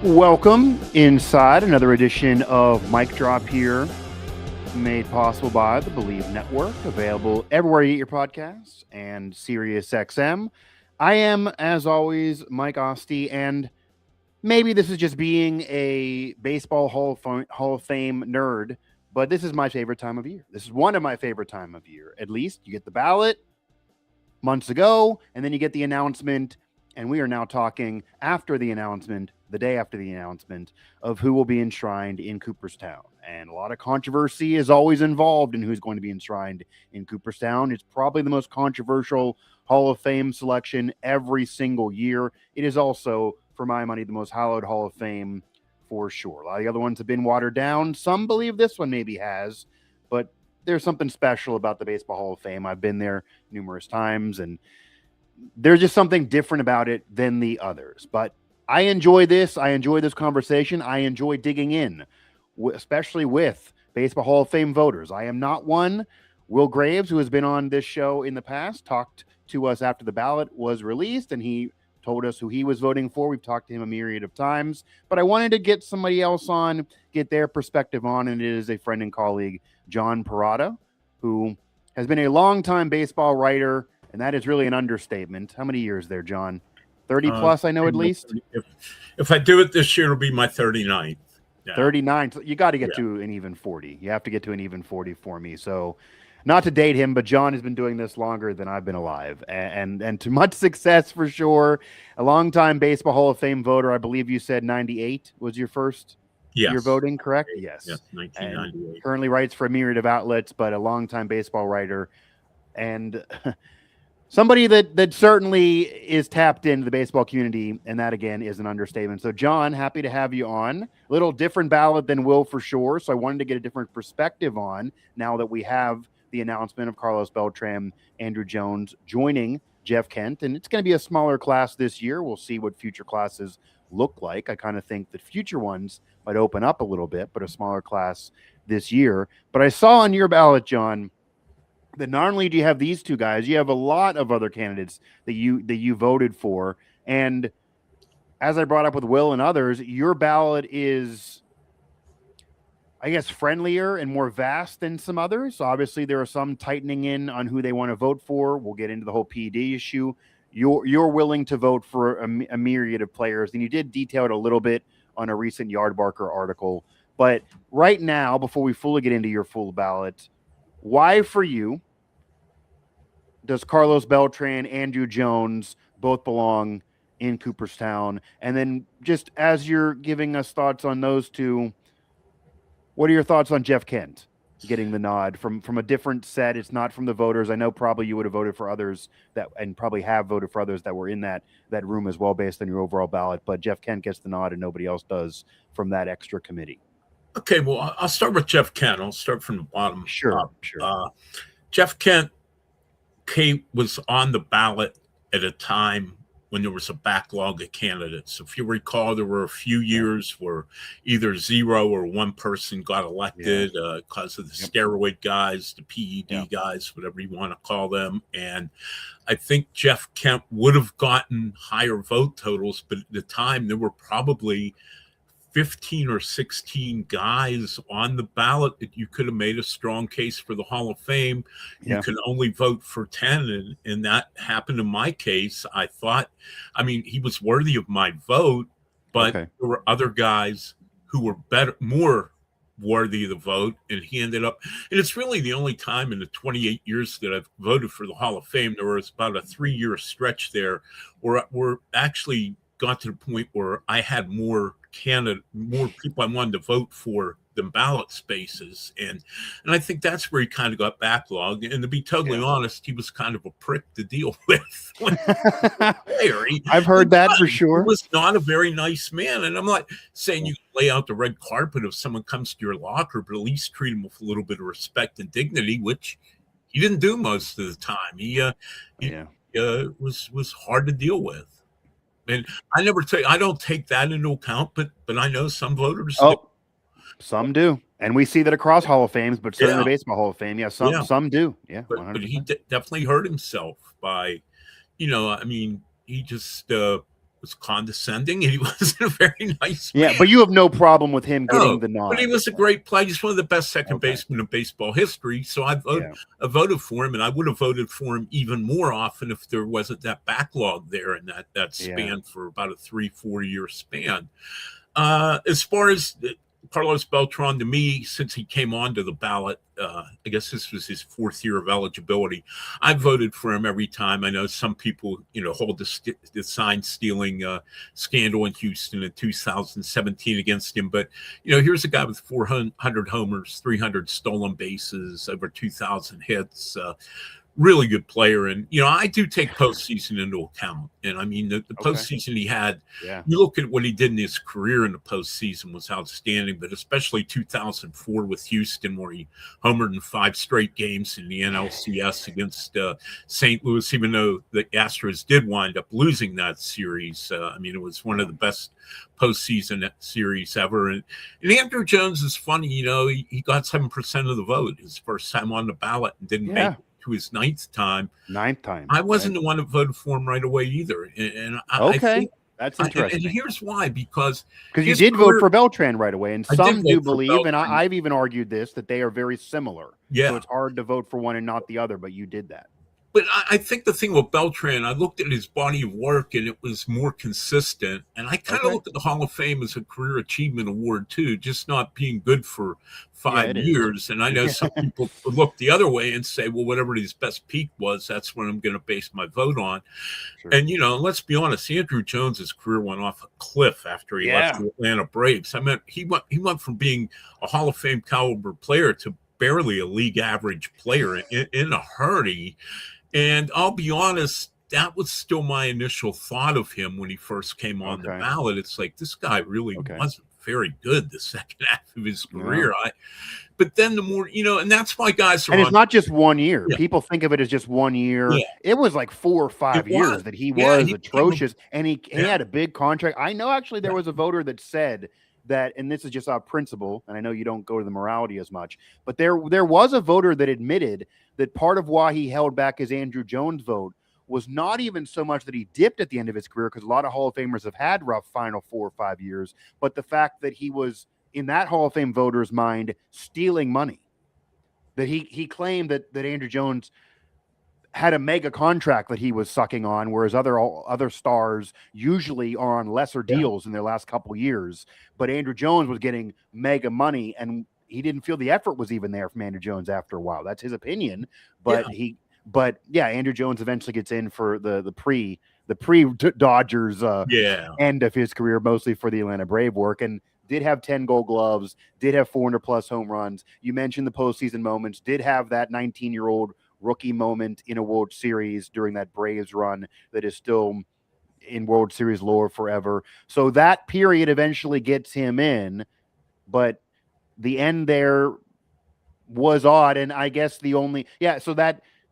Welcome inside another edition of Mic Drop here, made possible by the Believe Network, available everywhere you get your podcasts and Sirius XM. I am, as always, Mike Asti, and maybe this is just being a baseball Hall of Fame nerd, but this is my favorite time of year. This is one of my favorite time of year. At least you get the ballot months ago, and then you get the announcement, and we are now talking after the announcement, the day after the announcement, of who will be enshrined in Cooperstown. And a lot of controversy is always involved in who's going to be enshrined in Cooperstown. It's probably the most controversial Hall of Fame selection every single year. It is also, for my money, the most hallowed Hall of Fame for sure. A lot of the other ones have been watered down. Some believe this one maybe has, but there's something special about the Baseball Hall of Fame. I've been there numerous times, and there's just something different about it than the others. But I enjoy this. I enjoy this conversation. I enjoy digging in, especially with Baseball Hall of Fame voters. I am not one. Will Graves, who has been on this show in the past, talked to us after the ballot was released, and he told us who he was voting for. We've talked to him a myriad of times, but I wanted to get somebody else on, get their perspective on, and it is a friend and colleague, John Perrotto, who has been a longtime baseball writer, and that is really an understatement. How many years there, John? 30 plus, I know, at least. If I do it this year, it'll be my 39th. Yeah. 39. You got to get to an even 40. You have to get to an even 40 for me. So, not to date him, but John has been doing this longer than I've been alive, and to much success for sure. A longtime Baseball Hall of Fame voter. I believe you said 98 was your first year voting, correct? Yes. 1998. And currently writes for a myriad of outlets, but a longtime baseball writer, and somebody that certainly is tapped into the baseball community, and that, again, is an understatement. So, John, happy to have you on. A little different ballot than Will for sure, so I wanted to get a different perspective on now that we have the announcement of Carlos Beltran, Andrew Jones joining Jeff Kent, and it's going to be a smaller class this year. We'll see what future classes look like. I kind of think that future ones might open up a little bit, but a smaller class this year. But I saw on your ballot, John, that not only do you have these two guys, you have a lot of other candidates that you voted for. And as I brought up with Will and others, your ballot is, I guess, friendlier and more vast than some others. So obviously, there are some tightening in on who they want to vote for. We'll get into the whole PED issue. You're willing to vote for a myriad of players, and you did detail it a little bit on a recent Yardbarker article. But right now, before we fully get into your full ballot, why for you does Carlos Beltran, Andrew Jones both belong in Cooperstown? And then just as you're giving us thoughts on those two, what are your thoughts on Jeff Kent getting the nod from a different set? It's not from the voters. I know probably you would have voted for others and probably have voted for others that were in that room as well based on your overall ballot, but Jeff Kent gets the nod and nobody else does from that extra committee. Okay, well, I'll start with Jeff Kent. I'll start from the bottom. Sure. Jeff Kent was on the ballot at a time when there was a backlog of candidates. If you recall, there were a few years where either 0 or 1 person got elected because of the steroid guys, the PED guys, whatever you want to call them. And I think Jeff Kent would have gotten higher vote totals, but at the time there were probably 15 or 16 guys on the ballot that you could have made a strong case for the Hall of Fame. You can only vote for 10, and that happened in my case. I thought, he was worthy of my vote, but there were other guys who were more worthy of the vote, and he ended up, and it's really the only time in the 28 years that I've voted for the Hall of Fame. There was about a 3-year stretch there where we're actually got to the point where I had more people I wanted to vote for than ballot spaces, and I think that's where he kind of got backlogged. And to be totally honest, he was kind of a prick to deal with. I've heard that for sure. He was not a very nice man, and I'm not saying you can lay out the red carpet if someone comes to your locker, but at least treat him with a little bit of respect and dignity, which he didn't do most of the time. He was hard to deal with. And I don't take that into account, but I know some voters do. Some do. And we see that across Hall of Fames, but certainly the Baseball Hall of Fame. Some do. Yeah. But he definitely hurt himself by, he just, was condescending and he wasn't a very nice Yeah, man. but you have no problem with him No, getting the nod. but he was a great player. He's one of the best second Okay. basemen in baseball history. So I voted for him, and I would have voted for him even more often if there wasn't that backlog there and that span for about a 3-4 year span. As far as Carlos Beltran, to me, since he came onto the ballot, I guess this was his 4th year of eligibility. I voted for him every time. I know some people, hold the sign stealing scandal in Houston in 2017 against him. But, here's a guy with 400 homers, 300 stolen bases, over 2,000 hits. Really good player. And, I do take postseason into account. And I mean, the postseason he had, you look at what he did in his career in the postseason was outstanding, but especially 2004 with Houston, where he homered in 5 straight games in the NLCS against St. Louis, even though the Astros did wind up losing that series. I mean, it was one of the best postseason series ever. And Andrew Jones is funny, he got 7% of the vote his first time on the ballot and didn't make it to his ninth time. I wasn't the one that voted for him right away either. And I think that's interesting. And here's why, because you did vote for Beltran right away, and some do believe, and I've even argued this, that they are very similar. Yeah. So it's hard to vote for one and not the other, but you did that. But I think the thing with Beltran, I looked at his body of work and it was more consistent. And I kind of look at the Hall of Fame as a career achievement award too, just not being good for 5 years. And I know some people look the other way and say, well, whatever his best peak was, that's what I'm going to base my vote on. Sure. And, let's be honest, Andrew Jones's career went off a cliff after he left the Atlanta Braves. I mean, he went from being a Hall of Fame caliber player to barely a league average player in a hurry. And I'll be honest, that was still my initial thought of him when he first came on the ballot. It's like, this guy really wasn't very good the second half of his career. But then the more, and that's why guys are. And it's not just 1 year. People think of it as just 1 year. It was like 4 or 5 years that he was atrocious, and he had a big contract. I know actually there was a voter that said that, and this is just our principle, and I know you don't go to the morality as much, but there was a voter that admitted that part of why he held back his Andrew Jones vote was not even so much that he dipped at the end of his career, because a lot of Hall of Famers have had rough final 4 or 5 years, but the fact that he was, in that Hall of Fame voter's mind, stealing money. That he claimed that Andrew Jones had a mega contract that he was sucking on, whereas other stars usually are on lesser deals in their last couple years. But Andrew Jones was getting mega money, and he didn't feel the effort was even there from Andrew Jones after a while. That's his opinion. But Andrew Jones eventually gets in for the pre Dodgers end of his career, mostly for the Atlanta Brave work, and did have 10 Gold Gloves, did have 400 plus home runs. You mentioned the postseason moments, did have that 19-year-old rookie moment in a World Series during that Braves run that is still in World Series lore forever. So that period eventually gets him in, but the end there was odd. And I guess so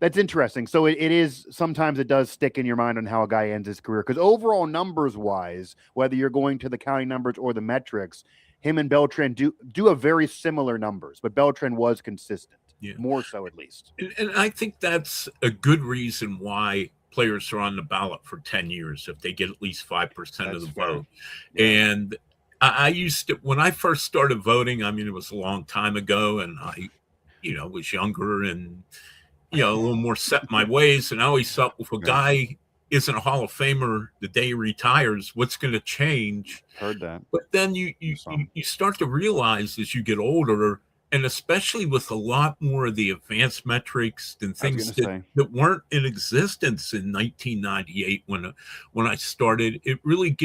that's interesting. So it is, sometimes it does stick in your mind on how a guy ends his career, because overall numbers wise, whether you're going to the counting numbers or the metrics, him and Beltran do have very similar numbers, but Beltran was consistent. More so, at least. And I think that's a good reason why players are on the ballot for 10 years, if they get at least 5% of the vote. And I used to, when I first started voting, I mean, it was a long time ago, and I, was younger and, a little more set in my ways. And I always thought, if a guy isn't a Hall of Famer the day he retires, what's going to change? Heard that. But then you start to realize as you get older, and especially with a lot more of the advanced metrics and things that weren't in existence in 1998 when I started, it really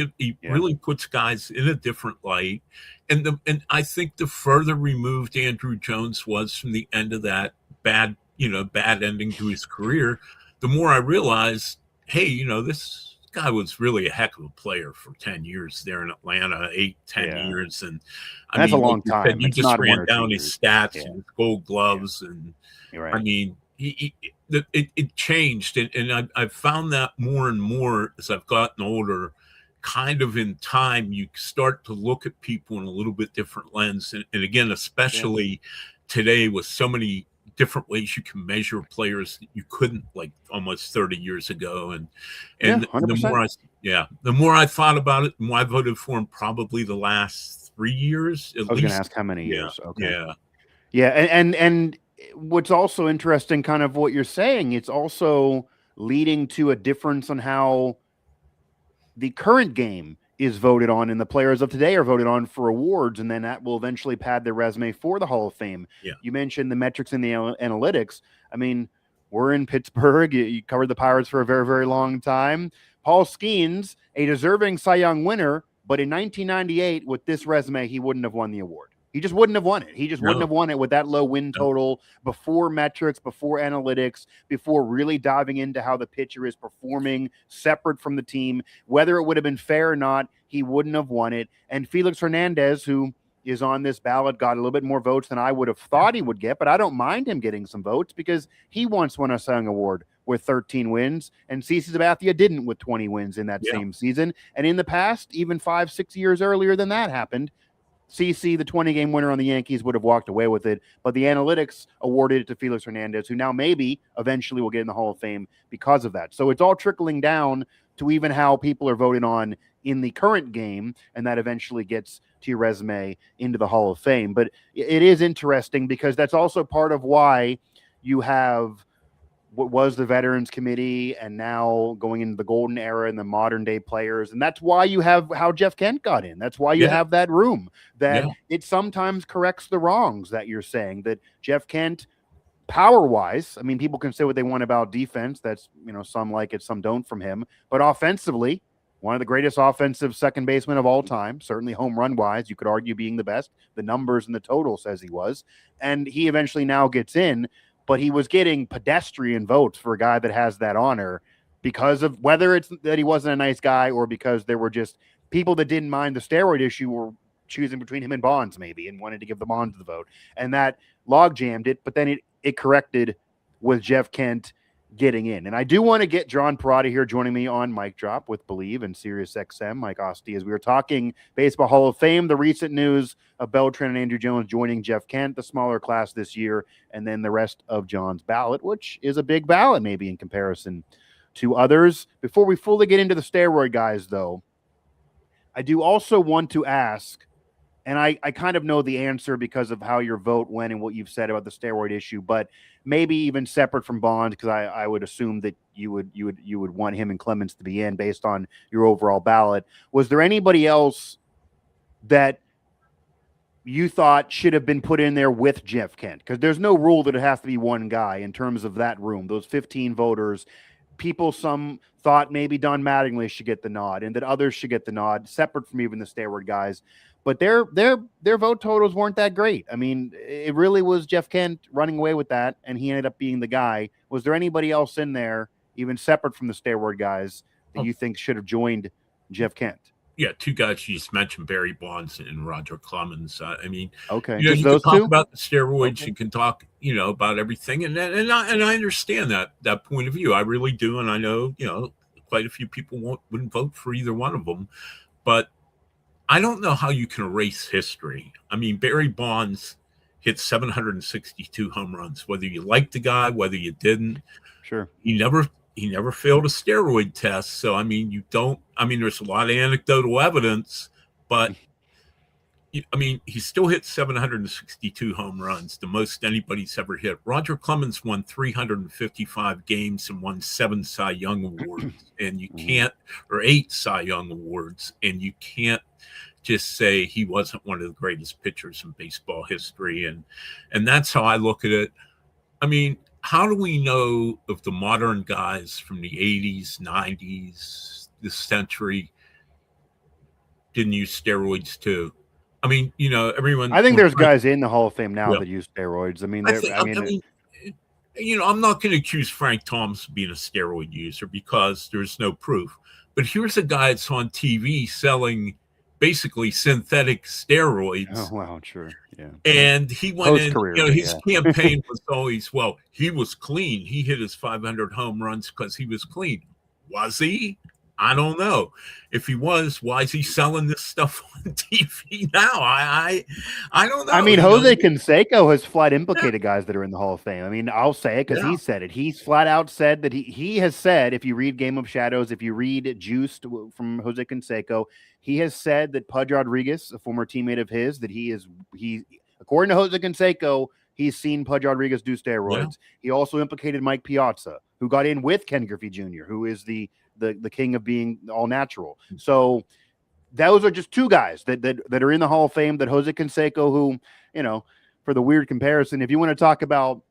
really puts guys in a different light. And I think the further removed Andrew Jones was from the end of that bad ending to his career, the more I realized, hey, this guy was really a heck of a player for 10 years there in Atlanta, 8-10 years. And that's a long time. You just ran down his stats and his Gold Gloves. And I mean, it changed. And I've found that more and more as I've gotten older, kind of in time, you start to look at people in a little bit different lens. And again, especially today with so many different ways you can measure players that you couldn't, like almost 30 years ago. And Yeah. The more I thought about it, the more I voted for him probably the last 3 years. I was going to ask how many Yeah. years. Okay. Yeah. Yeah. And what's also interesting, kind of what you're saying, it's also leading to a difference on how the current game is voted on and the players of today are voted on for awards, and then that will eventually pad their resume for the Hall of Fame. Yeah. You mentioned the metrics and the analytics. I mean, we're in Pittsburgh. You covered the Pirates for a very, very long time. Paul Skeens, a deserving Cy Young winner, but in 1998, with this resume, he wouldn't have won the award. He just wouldn't have won it. He just wouldn't have won it with that low win total, before metrics, before analytics, before really diving into how the pitcher is performing separate from the team. Whether it would have been fair or not, he wouldn't have won it. And Felix Hernandez, who is on this ballot, got a little bit more votes than I would have thought he would get, but I don't mind him getting some votes because he once won a Cy Young Award with 13 wins, and CeCe Sabathia didn't with 20 wins in that same season. And in the past, even 5-6 years earlier than that happened, CeCe, the 20-game winner on the Yankees, would have walked away with it, but the analytics awarded it to Felix Hernandez, who now maybe eventually will get in the Hall of Fame because of that. So it's all trickling down to even how people are voting on in the current game, and that eventually gets to your resume into the Hall of Fame. But it is interesting because that's also part of why you have what was the Veterans Committee and now going into the golden era and the modern day players. And that's why you have how Jeff Kent got in. That's why you have that room, that it sometimes corrects the wrongs that you're saying, that Jeff Kent, power wise, I mean, people can say what they want about defense. That's, some like it, some don't from him, but offensively, one of the greatest offensive second basemen of all time, certainly home run wise, you could argue being the best. The numbers and the total says he was, and he eventually now gets in. But he was getting pedestrian votes for a guy that has that honor because of whether it's that he wasn't a nice guy or because there were just people that didn't mind the steroid issue were choosing between him and Bonds maybe and wanted to give the Bonds the vote. And that log jammed it, but then it corrected with Jeff Kent getting in. And I do want to get John Perrotto here joining me on Mic Drop with Believe and Sirius XM, Mike Asti, as we were talking Baseball Hall of Fame, the recent news of Beltran and Andrew Jones joining Jeff Kent, the smaller class this year, and then the rest of John's ballot, which is a big ballot maybe in comparison to others. Before we fully get into the steroid guys, though, I do also want to ask, and I kind of know the answer because of how your vote went and what you've said about the steroid issue, but maybe even separate from Bonds, because I would assume that you would want him and Clemens to be in based on your overall ballot. Was there anybody else that you thought should have been put in there with Jeff Kent? Because there's no rule that it has to be one guy in terms of that room, those 15 voters. Some thought maybe Don Mattingly should get the nod and that others should get the nod, separate from even the steroid guys. But their vote totals weren't that great. I mean, it really was Jeff Kent running away with that, and he ended up being the guy. Was there anybody else in there, even separate from the steroid guys, that you think should have joined Jeff Kent? Yeah, two guys you just mentioned, Barry Bonds and Roger Clemens. I mean, okay, just those can talk two about the steroids. Okay. You can talk, about everything, and I understand that point of view. I really do, and I know, quite a few people wouldn't vote for either one of them, but I don't know how you can erase history. I mean, Barry Bonds hit 762 home runs, whether you liked the guy, whether you didn't. Sure. He never failed a steroid test. So, I mean, there's a lot of anecdotal evidence, but he still hit 762 home runs, the most anybody's ever hit. Roger Clemens won 355 games and won 7 Cy Young awards, and you can't, or 8 Cy Young awards, and you can't just say he wasn't one of the greatest pitchers in baseball history. And that's how I look at it. I mean, how do we know if the modern guys from the 80s, 90s, this century didn't use steroids too? I mean, everyone. I think there's guys in the Hall of Fame now that use steroids. I mean, I'm not going to accuse Frank Thomas of being a steroid user because there's no proof. But here's a guy that's on TV selling basically synthetic steroids. Oh, wow, sure. Yeah. And he went in, his campaign was always, he was clean. He hit his 500 home runs because he was clean. Was he? I don't know. If he was, why is he selling this stuff on TV now? I don't know. I mean, You Jose know? Canseco has flat Yeah. implicated guys that are in the Hall of Fame. I mean, I'll say it because Yeah. he said it. He's flat out said that he has said, if you read Game of Shadows, if you read Juiced from Jose Canseco, he has said that Pudge Rodriguez, a former teammate of his, that he according to Jose Canseco, he's seen Pudge Rodriguez do steroids. Yeah. He also implicated Mike Piazza, who got in with Ken Griffey Jr., who is the king of being all natural. So those are just two guys that are in the Hall of Fame that Jose Canseco, who, for the weird comparison, if you want to talk about,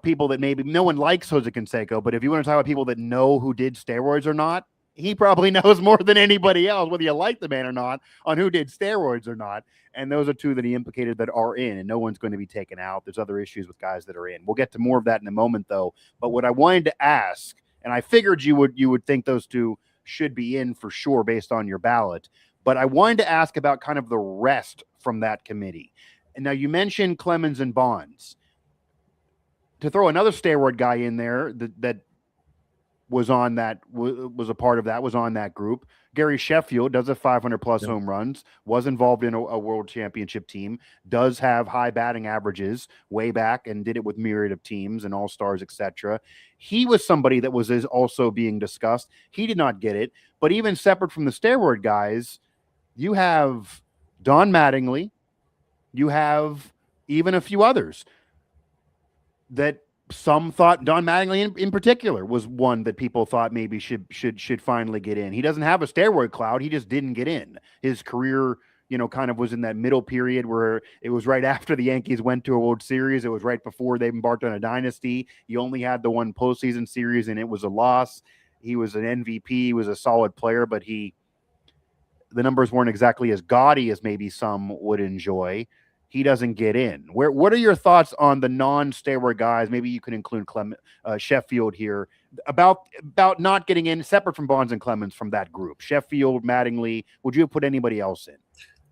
people that maybe no one likes Jose Canseco, but if you want to talk about people that know who did steroids or not, he probably knows more than anybody else, whether you like the man or not, on who did steroids or not. And those are two that he implicated that are in, and no one's going to be taken out. There's other issues with guys that are in. We'll get to more of that in a moment, though. But what I wanted to ask, and I figured you would think those two should be in for sure based on your ballot. But I wanted to ask about kind of the rest from that committee. And now you mentioned Clemens and Bonds. To throw another steroid guy in there that was on that, was a part of that, was on that group. Gary Sheffield does have 500 plus home runs, was involved in a world championship team, does have high batting averages way back, and did it with myriad of teams and all-stars, etc. He was somebody that was also being discussed. He did not get it. But even separate from the steroid guys, you have Don Mattingly, you have even a few others that some thought, Don Mattingly in particular was one that people thought maybe should finally get in. He doesn't have a steroid cloud. He just didn't get in. His career, kind of was in that middle period where it was right after the Yankees went to a World Series. It was right before they embarked on a dynasty. He only had the one postseason series, and it was a loss. He was an MVP. He was a solid player, but the numbers weren't exactly as gaudy as maybe some would enjoy. He doesn't get in. What are your thoughts on the non-steroid guys? Maybe you can include Sheffield here about not getting in, separate from Bonds and Clemens from that group. Sheffield, Mattingly. Would you have put anybody else in?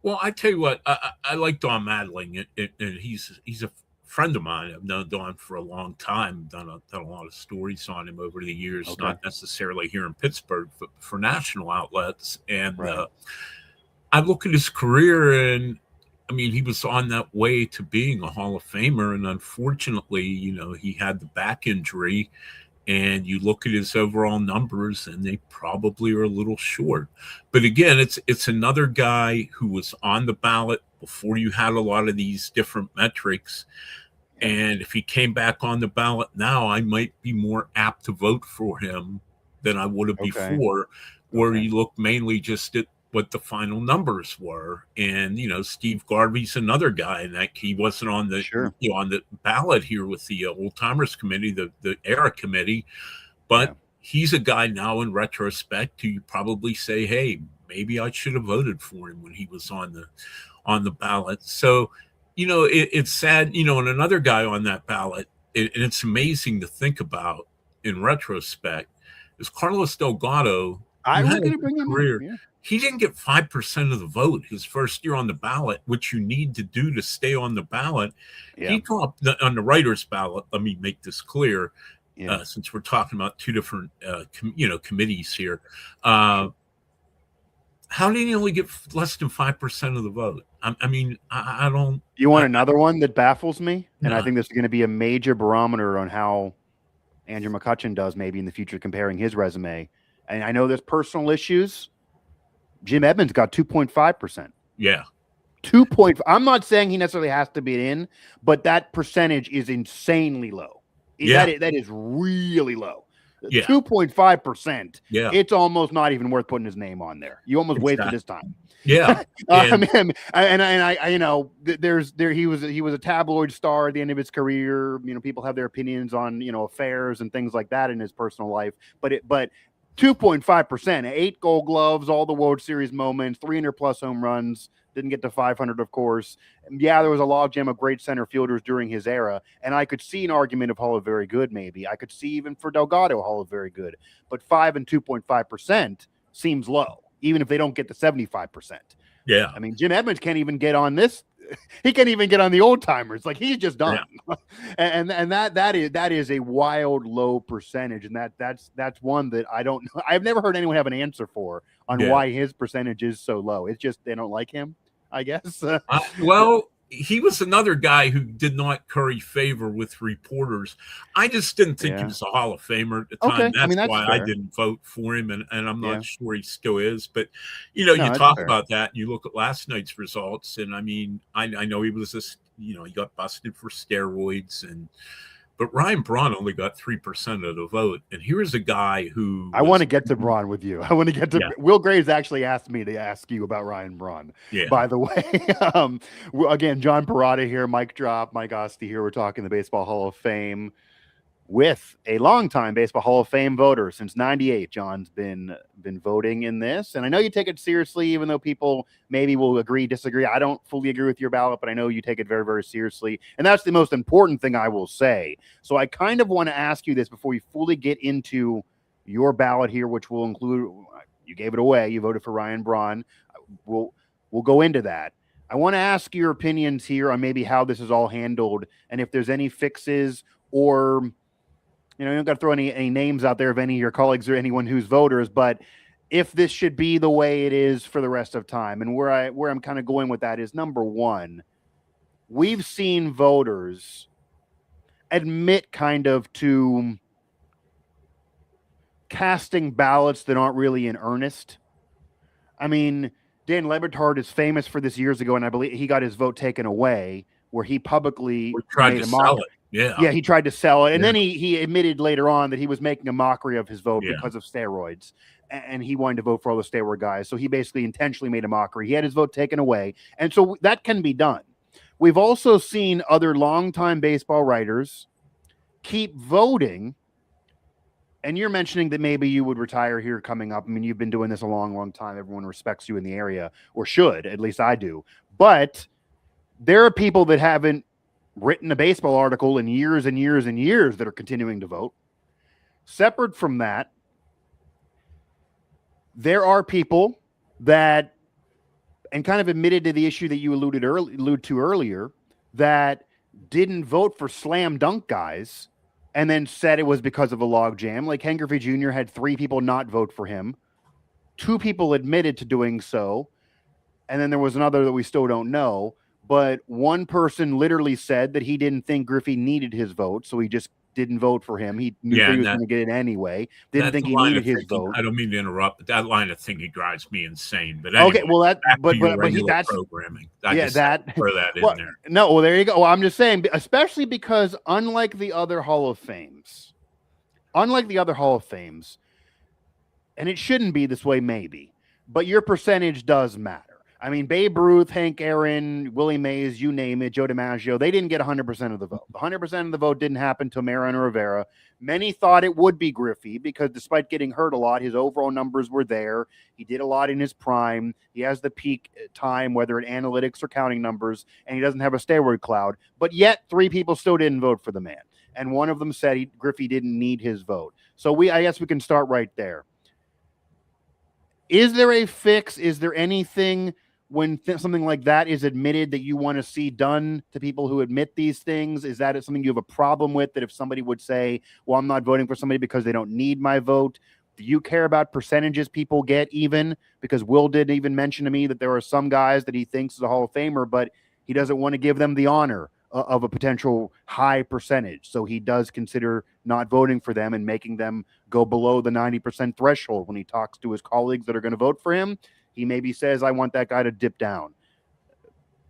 Well, I tell you what, I like Don Mattingly, and he's a friend of mine. I've known Don for a long time. Done a lot of stories on him over the years, Okay. Not necessarily here in Pittsburgh, but for national outlets. And right. I look at his career, and I mean, he was on that way to being a Hall of Famer, and unfortunately, he had the back injury, and you look at his overall numbers, and they probably are a little short. But again, it's another guy who was on the ballot before you had a lot of these different metrics. And if he came back on the ballot now, I might be more apt to vote for him than I would have before, where you look mainly just at what the final numbers were. And Steve Garvey's another guy, and that he wasn't on the on the ballot here with the old timers committee, the era committee, but he's a guy now in retrospect who you probably say, hey, maybe I should have voted for him when he was on the ballot. So it's sad, and another guy on that ballot, and it's amazing to think about in retrospect, is Carlos Delgado. I was going to bring him up. Yeah. He didn't get 5% of the vote his first year on the ballot, which you need to do to stay on the ballot. Yeah. He dropped on the writer's ballot. Let me make this clear, since we're talking about two different, committees here. How did he only get less than 5% of the vote? I mean, I don't. You want another one that baffles me? And I think this is going to be a major barometer on how Andrew McCutchen does maybe in the future, comparing his resume. And I know there's personal issues. Jim Edmonds got 2.5%. Yeah. 2.5. I'm not saying he necessarily has to be in, but that percentage is insanely low. That is really low. Yeah. 2.5%. Yeah. It's almost not even worth putting his name on there. You almost wasted his time. Yeah. I mean, he was a tabloid star at the end of his career. People have their opinions on, affairs and things like that in his personal life, but 2.5%, 8 Gold Gloves, all the World Series moments, 300 plus home runs, didn't get to 500, of course. Yeah, there was a logjam of great center fielders during his era, and I could see an argument of Hall of Very Good, maybe. I could see even for Delgado, Hall of Very Good. But 5 and 2.5% seems low, even if they don't get to 75%. Yeah. I mean, Jim Edmonds can't even get on this. He can't even get on the old timers. Like, he's just done. and that is a wild low percentage, and that's one that I don't know. I've never heard anyone have an answer for on Yeah. why his percentage is so low. It's just they don't like him, I guess. Well, he was another guy who did not curry favor with reporters. I just didn't think he was a Hall of Famer at the time. Okay, I That's mean that's why I fair. didn't vote for him, and I'm Yeah, not sure he still is. But no, you that's talk fair. about that, and you look at last night's results, and I mean, I know he was this, he got busted for steroids, but Ryan Braun only got 3% of the vote, and here's a guy who I want to get to Braun with you. I want to get to Will Graves actually asked me to ask you about Ryan Braun. Yeah. By the way, again, John Perrotto here, Mike Drop, Mike Asti here. We're talking the Baseball Hall of Fame with a longtime Baseball Hall of Fame voter since '98. John's been voting in this, and I know you take it seriously, even though people maybe will agree, disagree. I don't fully agree with your ballot, but I know you take it very, very seriously, and that's the most important thing I will say. So I kind of want to ask you this before you fully get into your ballot here, which will include, you gave it away, you voted for Ryan Braun. We'll go into that. I want to ask your opinions here on maybe how this is all handled, and if there's any fixes, or you don't got to throw any names out there of any of your colleagues or anyone who's voters, but if this should be the way it is for the rest of time. And where I'm kind of going with that is, number one, we've seen voters admit kind of to casting ballots that aren't really in earnest. I mean, Dan Lebertard is famous for this years ago, and I believe he got his vote taken away where he publicly tried to sell it. Yeah, he tried to sell it. And then he admitted later on that he was making a mockery of his vote because of steroids. And he wanted to vote for all the steroid guys. So he basically intentionally made a mockery. He had his vote taken away. And so that can be done. We've also seen other longtime baseball writers keep voting. And you're mentioning that maybe you would retire here coming up. I mean, you've been doing this a long, long time. Everyone respects you in the area, or should, at least I do. But there are people that haven't written a baseball article in years and years and years that are continuing to vote. Separate from that, there are people that, and kind of admitted to the issue that you alluded to earlier, that didn't vote for slam dunk guys and then said it was because of a log jam. Like Ken Griffey Jr. had 3 people not vote for him. 2 people admitted to doing so. And then there was another that we still don't know. But one person literally said that he didn't think Griffey needed his vote, so he just didn't vote for him. He knew he was going to get it anyway. Didn't think he needed his vote. I don't mean to interrupt, but that line of thinking drives me insane. But anyway, okay, well that's programming. Throw that in there. No, well there you go. Well, I'm just saying, especially because unlike the other Hall of Fames, and it shouldn't be this way, maybe, but your percentage does matter. I mean, Babe Ruth, Hank Aaron, Willie Mays, you name it, Joe DiMaggio, they didn't get 100% of the vote. 100% of the vote didn't happen to Mariano Rivera. Many thought it would be Griffey because despite getting hurt a lot, his overall numbers were there. He did a lot in his prime. He has the peak time, whether in analytics or counting numbers, and he doesn't have a steroid cloud. But yet 3 people still didn't vote for the man. And one of them said Griffey didn't need his vote. So I guess we can start right there. Is there a fix? Is there anything when something like that is admitted that you want to see done to people who admit these things? Is that something you have a problem with, that if somebody would say, well, I'm not voting for somebody because they don't need my vote? Do you care about percentages people get even? Because Will did even mention to me that there are some guys that he thinks is a Hall of Famer, but he doesn't want to give them the honor of a potential high percentage. So he does consider not voting for them and making them go below the 90% threshold when he talks to his colleagues that are going to vote for him. He maybe says, I want that guy to dip down.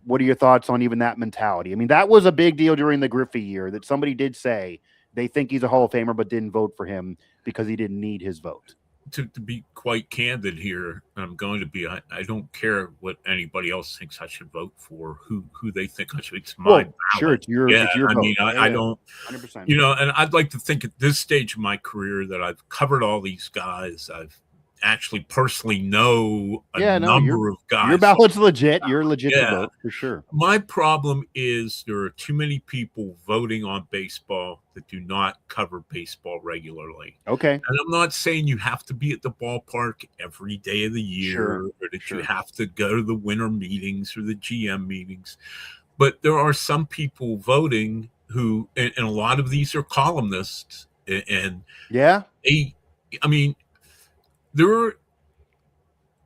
What are your thoughts on even that mentality? I mean, that was a big deal during the Griffey year that somebody did say they think he's a Hall of Famer but didn't vote for him because he didn't need his vote. To be quite candid here, I'm going to be, I don't care what anybody else thinks I should vote for, who they think I should. It's my ballot. Sure, it's your vote. I mean, I don't, 100%. And I'd like to think at this stage of my career that I've covered all these guys. I've actually personally know a number of guys. Your ballot's legit. You're legit to vote, for sure. My problem is there are too many people voting on baseball that do not cover baseball regularly. Okay. And I'm not saying you have to be at the ballpark every day of the year, or that you have to go to the winter meetings or the GM meetings. But there are some people voting who, and a lot of these are columnists, and Yeah. I mean, there are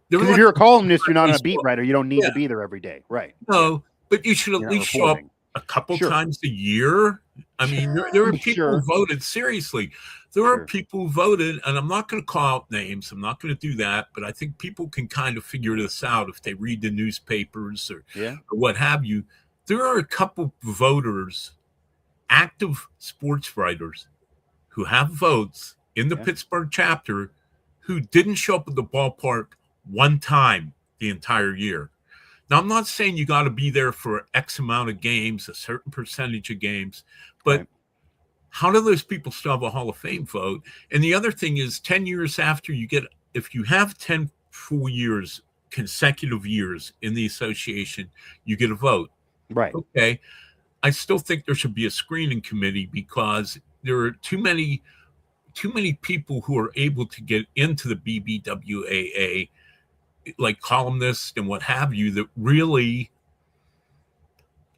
Because if lots you're a of columnist, you're not a beat baseball. writer. You don't need Yeah, to be there every day. Right. Yeah. no, but you should at You're not least show up reporting. a couple Sure. times a year. I mean, there are people Sure. who voted seriously. There are Sure. people who voted, and I'm not going to call out names. I'm not going to do that, but I think people can kind of figure this out if they read the newspapers or what have you. There are a couple voters, active sports writers, who have votes in the Pittsburgh chapter who didn't show up at the ballpark one time the entire year. Now, I'm not saying you got to be there for X amount of games, a certain percentage of games, but how do those people still have a Hall of Fame vote? And the other thing is 10 years after you get, if you have 10 full years, consecutive years in the association, you get a vote. Right. Okay. I still think there should be a screening committee because there are too many people who are able to get into the BBWAA, like columnists and what have you, that really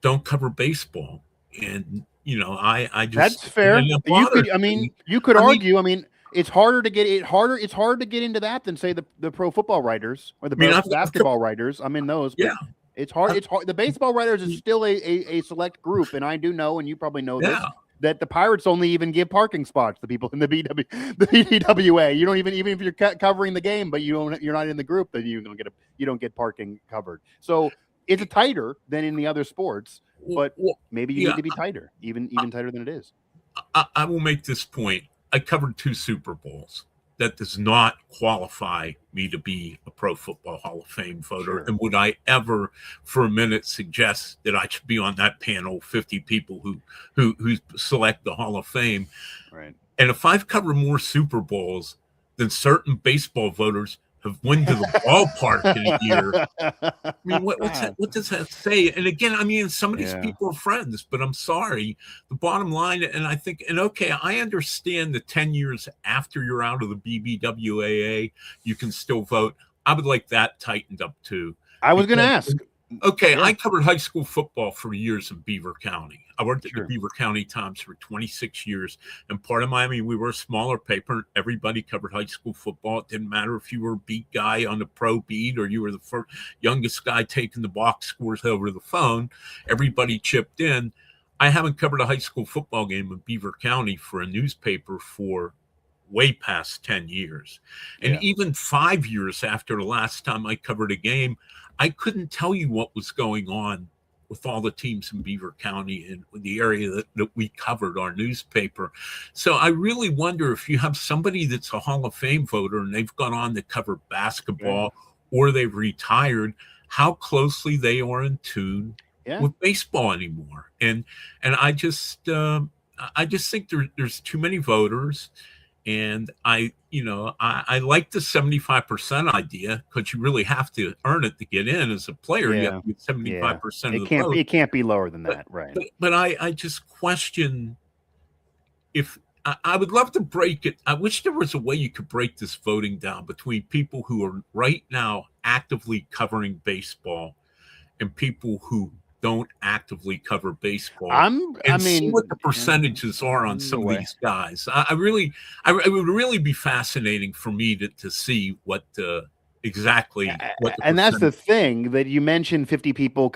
don't cover baseball. And I just, that's fair. You could argue. I mean, it's harder to get it harder. It's hard to get into that than say the pro football writers or the basketball writers. I'm in those. Yeah. It's hard. It's hard. The baseball writers is still a select group, and I do know, and you probably know this, that the Pirates only even give parking spots to people in the BBWA. You don't even if you're covering the game, but you're not in the group, then you don't get parking covered. So it's tighter than in the other sports, but maybe you need to be tighter, even tighter than it is. I will make this point. I covered 2 Super Bowls. That does not qualify me to be a Pro Football Hall of Fame voter. Sure. And would I ever for a minute suggest that I should be on that panel, 50 people who select the Hall of Fame? Right. And if I've covered more Super Bowls than certain baseball voters have went to the ballpark in a year, I mean, what does that say? And again, I mean, some of these people are friends, but I'm sorry. The bottom line, and I think, and okay, I understand the 10 years after you're out of the BBWAA, you can still vote. I would like that tightened up too. I was going to ask. Okay, I covered high school football for years in Beaver County. I worked at the Beaver County Times for 26 years. And part of Miami, we were a smaller paper. Everybody covered high school football. It didn't matter if you were a beat guy on the pro beat or you were the youngest guy taking the box scores over the phone. Everybody chipped in. I haven't covered a high school football game in Beaver County for a newspaper for way past 10 years. And even 5 years after the last time I covered a game, I couldn't tell you what was going on with all the teams in Beaver County and the area that we covered, our newspaper. So I really wonder if you have somebody that's a Hall of Fame voter and they've gone on to cover basketball or they've retired, how closely they are in tune with baseball anymore. And I just think there's too many voters. And I like the 75% idea because you really have to earn it to get in as a player. You have to get 75% of the vote. It can't be lower than that, right? But I just question if I would love to break it. I wish there was a way you could break this voting down between people who are right now actively covering baseball and people who don't actively cover baseball. See what the percentages are on some of these guys. It would really be fascinating for me to see what exactly. And that's the thing that you mentioned 50 people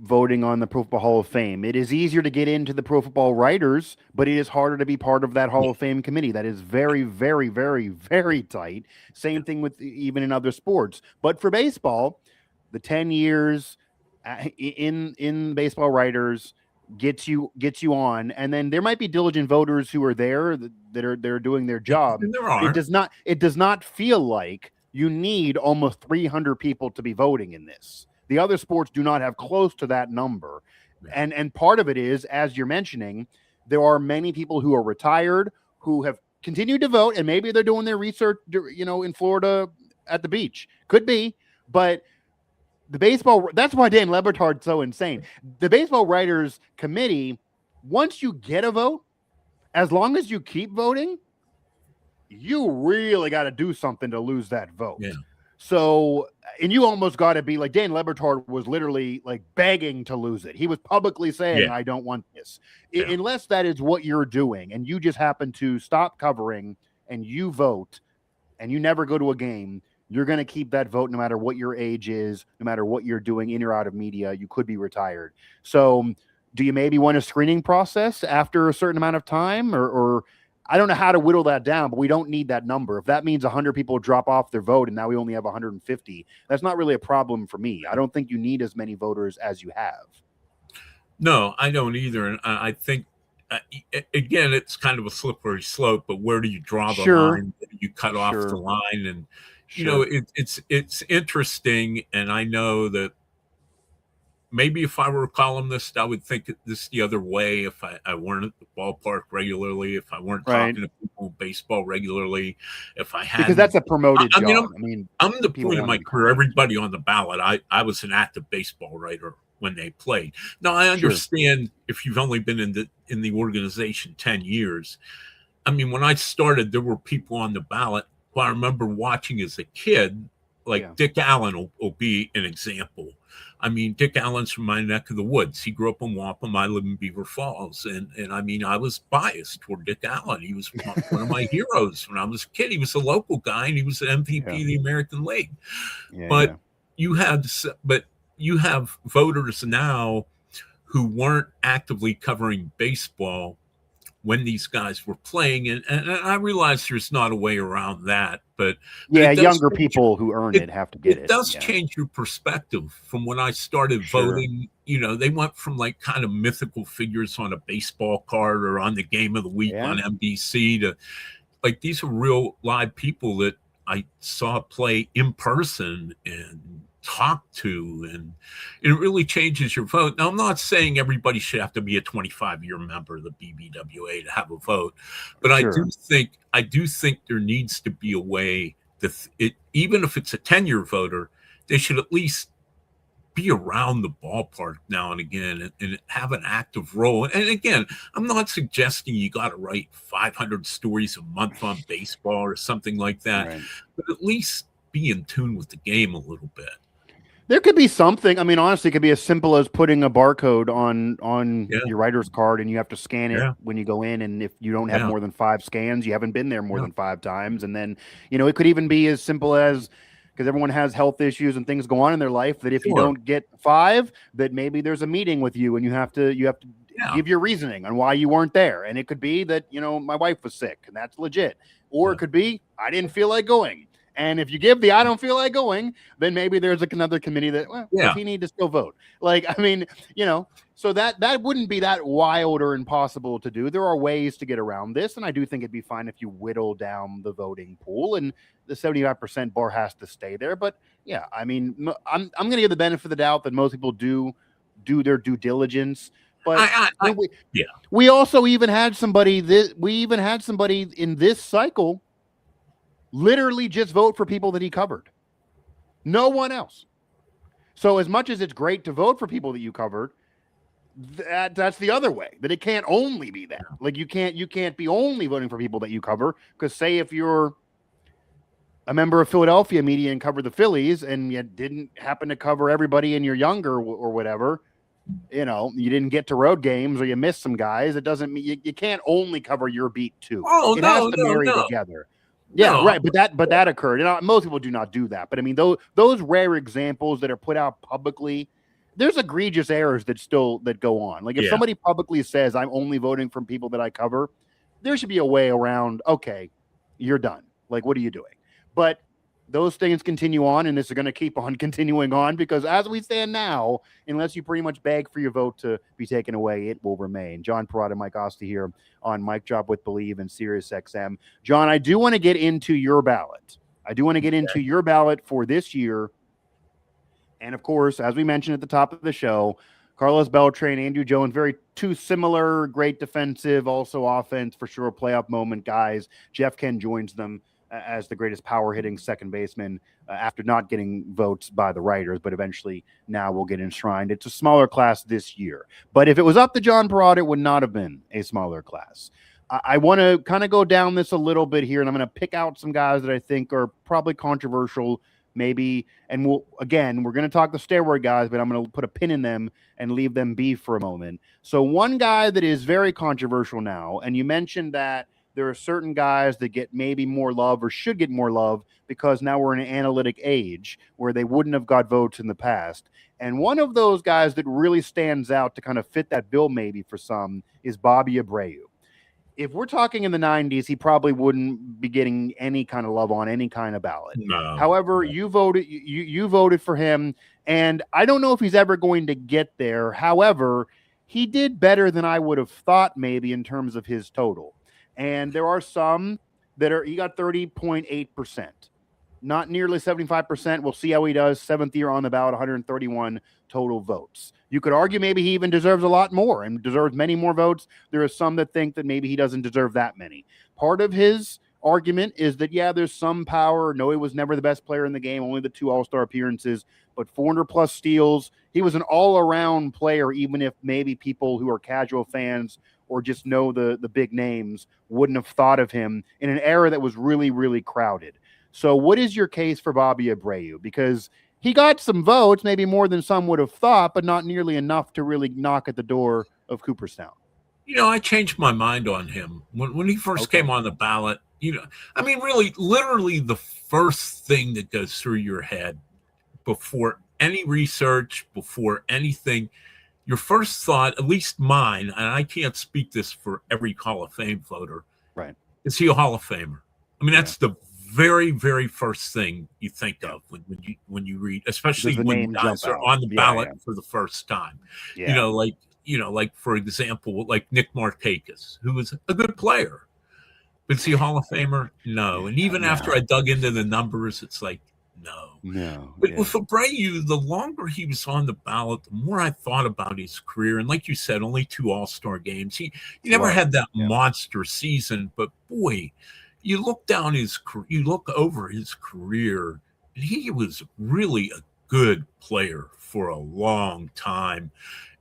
voting on the Pro Football Hall of Fame. It is easier to get into the Pro Football writers, but it is harder to be part of that Hall of Fame committee. That is very, very, very, very tight. Same thing with even in other sports. But for baseball, the 10 years in baseball writers gets you on, and then there might be diligent voters who are there that are doing their job. It does not feel like you need almost 300 people to be voting in this. The other sports do not have close to that number, and part of it is, as you're mentioning, there are many people who are retired who have continued to vote, and maybe they're doing their research in Florida at the beach. Could be, but the baseball, that's why Dan Lebertard's so insane. The baseball writers committee, once you get a vote, as long as you keep voting, you really got to do something to lose that vote. So, and you almost got to be like Dan Lebertard was literally like begging to lose it. He was publicly saying, Yeah. I don't want this. Yeah. Unless that is what you're doing and you just happen to stop covering and you vote and you never go to a game, you're going to keep that vote no matter what your age is, no matter what you're doing in or out of media. You could be retired. So do you maybe want a screening process after a certain amount of time, or I don't know how to whittle that down, but we don't need that number. If that means 100 people drop off their vote and now we only have 150, that's not really a problem for me. I don't think you need as many voters as you have. No, I don't either. And I think, again, it's kind of a slippery slope, but where do you draw the line? You cut off the line, and you know, it's interesting. And I know that maybe if I were a columnist, I would think this the other way. If I weren't at the ballpark regularly, if I weren't talking to people baseball regularly, if I had, because that's a promoted job. I'm the point of my career. Everybody on the ballot. I was an active baseball writer when they played. Now I understand if you've only been in the organization 10 years. I mean, when I started, there were people on the ballot who I remember watching as a kid, like Dick Allen will be an example. I mean, Dick Allen's from my neck of the woods. He grew up in Waupun. I live in Beaver Falls. And I mean, I was biased toward Dick Allen. He was one of my heroes when I was a kid. He was a local guy, and he was an MVP of the American League. You have voters now who weren't actively covering baseball when these guys were playing. And I realize there's not a way around that. But younger people who earn it have to get it. It does change your perspective from when I started voting. You know, they went from like kind of mythical figures on a baseball card or on the Game of the Week on NBC to like these are real live people that I saw play in person and talk to, and it really changes your vote. Now, I'm not saying everybody should have to be a 25-year member of the BBWA to have a vote, but I do think there needs to be a way that even if it's a 10-year voter, they should at least be around the ballpark now and again and have an active role. And again, I'm not suggesting you got to write 500 stories a month on baseball or something like that, but at least be in tune with the game a little bit. There could be something. I mean, honestly, it could be as simple as putting a barcode on your writer's card, and you have to scan it when you go in. And if you don't have more than 5 scans, you haven't been there more than 5 times. And then, you know, it could even be as simple as, because everyone has health issues and things go on in their life, that if you don't get 5, that maybe there's a meeting with you and you have to give your reasoning on why you weren't there. And it could be that, you know, my wife was sick, and that's legit. Or it could be, I didn't feel like going. And if you give the I don't feel like going, then maybe there's another committee that, if he need to still vote. Like, I mean, you know, so that wouldn't be that wild or impossible to do. There are ways to get around this. And I do think it'd be fine if you whittle down the voting pool, and the 75% bar has to stay there. But yeah, I mean, I'm going to give the benefit of the doubt that most people do their due diligence. But we also even had somebody in this cycle literally just vote for people that he covered. No one else. So as much as it's great to vote for people that you covered, that's the other way, that it can't only be that. Like you can't be only voting for people that you cover, because say if you're a member of Philadelphia media and cover the Phillies and you didn't happen to cover everybody and you're younger or whatever, you know, you didn't get to road games or you missed some guys, it doesn't mean you can't only cover your beat too. It has to marry together. Yeah, right. But that occurred. You know, most people do not do that. But I mean, those rare examples that are put out publicly, there's egregious errors that go on. Like if somebody publicly says, I'm only voting for people that I cover, there should be a way around, okay, you're done. Like, what are you doing? But those things continue on, and this is going to keep on continuing on, because as we stand now, unless you pretty much beg for your vote to be taken away, it will remain. John Perrotto, Mike Asti here on Mic Drop with Believe and Sirius XM. John, I do want to get into your ballot. For this year. And of course, as we mentioned at the top of the show, Carlos Beltran, Andrew Jones, two similar, great defensive, also offense, for sure, playoff moment guys. Jeff Kent joins them as the greatest power hitting second baseman after not getting votes by the writers, but eventually now will get enshrined. It's a smaller class this year. But if it was up to John Perrotto, it would not have been a smaller class. I want to kind of go down this a little bit here, and I'm going to pick out some guys that I think are probably controversial, maybe, and we're going to talk the steroid guys, but I'm going to put a pin in them and leave them be for a moment. So one guy that is very controversial now, and you mentioned that there are certain guys that get maybe more love or should get more love because now we're in an analytic age where they wouldn't have got votes in the past. And one of those guys that really stands out to kind of fit that bill maybe for some is Bobby Abreu. If we're talking in the 90s, he probably wouldn't be getting any kind of love on any kind of ballot. No. However, you voted for him, and I don't know if he's ever going to get there. However, he did better than I would have thought maybe in terms of his total. And there are some he got 30.8%, not nearly 75%. We'll see how he does. 7th year on the ballot, 131 total votes. You could argue maybe he even deserves a lot more and deserves many more votes. There are some that think that maybe he doesn't deserve that many. Part of his argument is that, yeah, there's some power. No, he was never the best player in the game, only the 2 All-Star appearances, but 400 plus steals. He was an all-around player, even if maybe people who are casual fans or just know the big names wouldn't have thought of him in an era that was really, really crowded. So what is your case for Bobby Abreu? Because he got some votes, maybe more than some would have thought, but not nearly enough to really knock at the door of Cooperstown. I changed my mind on him when he first came on the ballot. Really, literally the first thing that goes through your head before any research, before anything, your first thought, at least mine, and I can't speak this for every Hall of Fame voter, right? Is he a Hall of Famer? That's the very, very first thing you think of when you read, especially when guys are on the ballot for the first time. Yeah. Like for example, like Nick Markakis, who was a good player. But is he a Hall of Famer? No. And even after I dug into the numbers, it's like, no. But with Abreu, the longer he was on the ballot, the more I thought about his career. And like you said, only 2 All-Star games. He never had that monster season, but boy, you look over his career, and he was really a good player for a long time.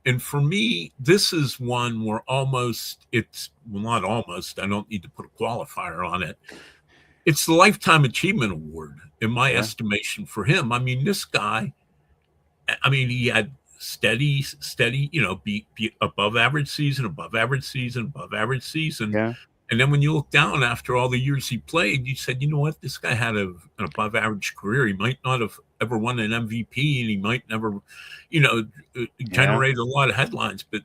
And for me, this is one where I don't need to put a qualifier on it. It's the Lifetime Achievement Award, in my estimation, for him. This guy, he had steady, be above average season, above average season, above average season. Yeah. And then when you look down after all the years he played, you said, you know what, this guy had an above average career. He might not have ever won an MVP, and he might never, generate a lot of headlines. But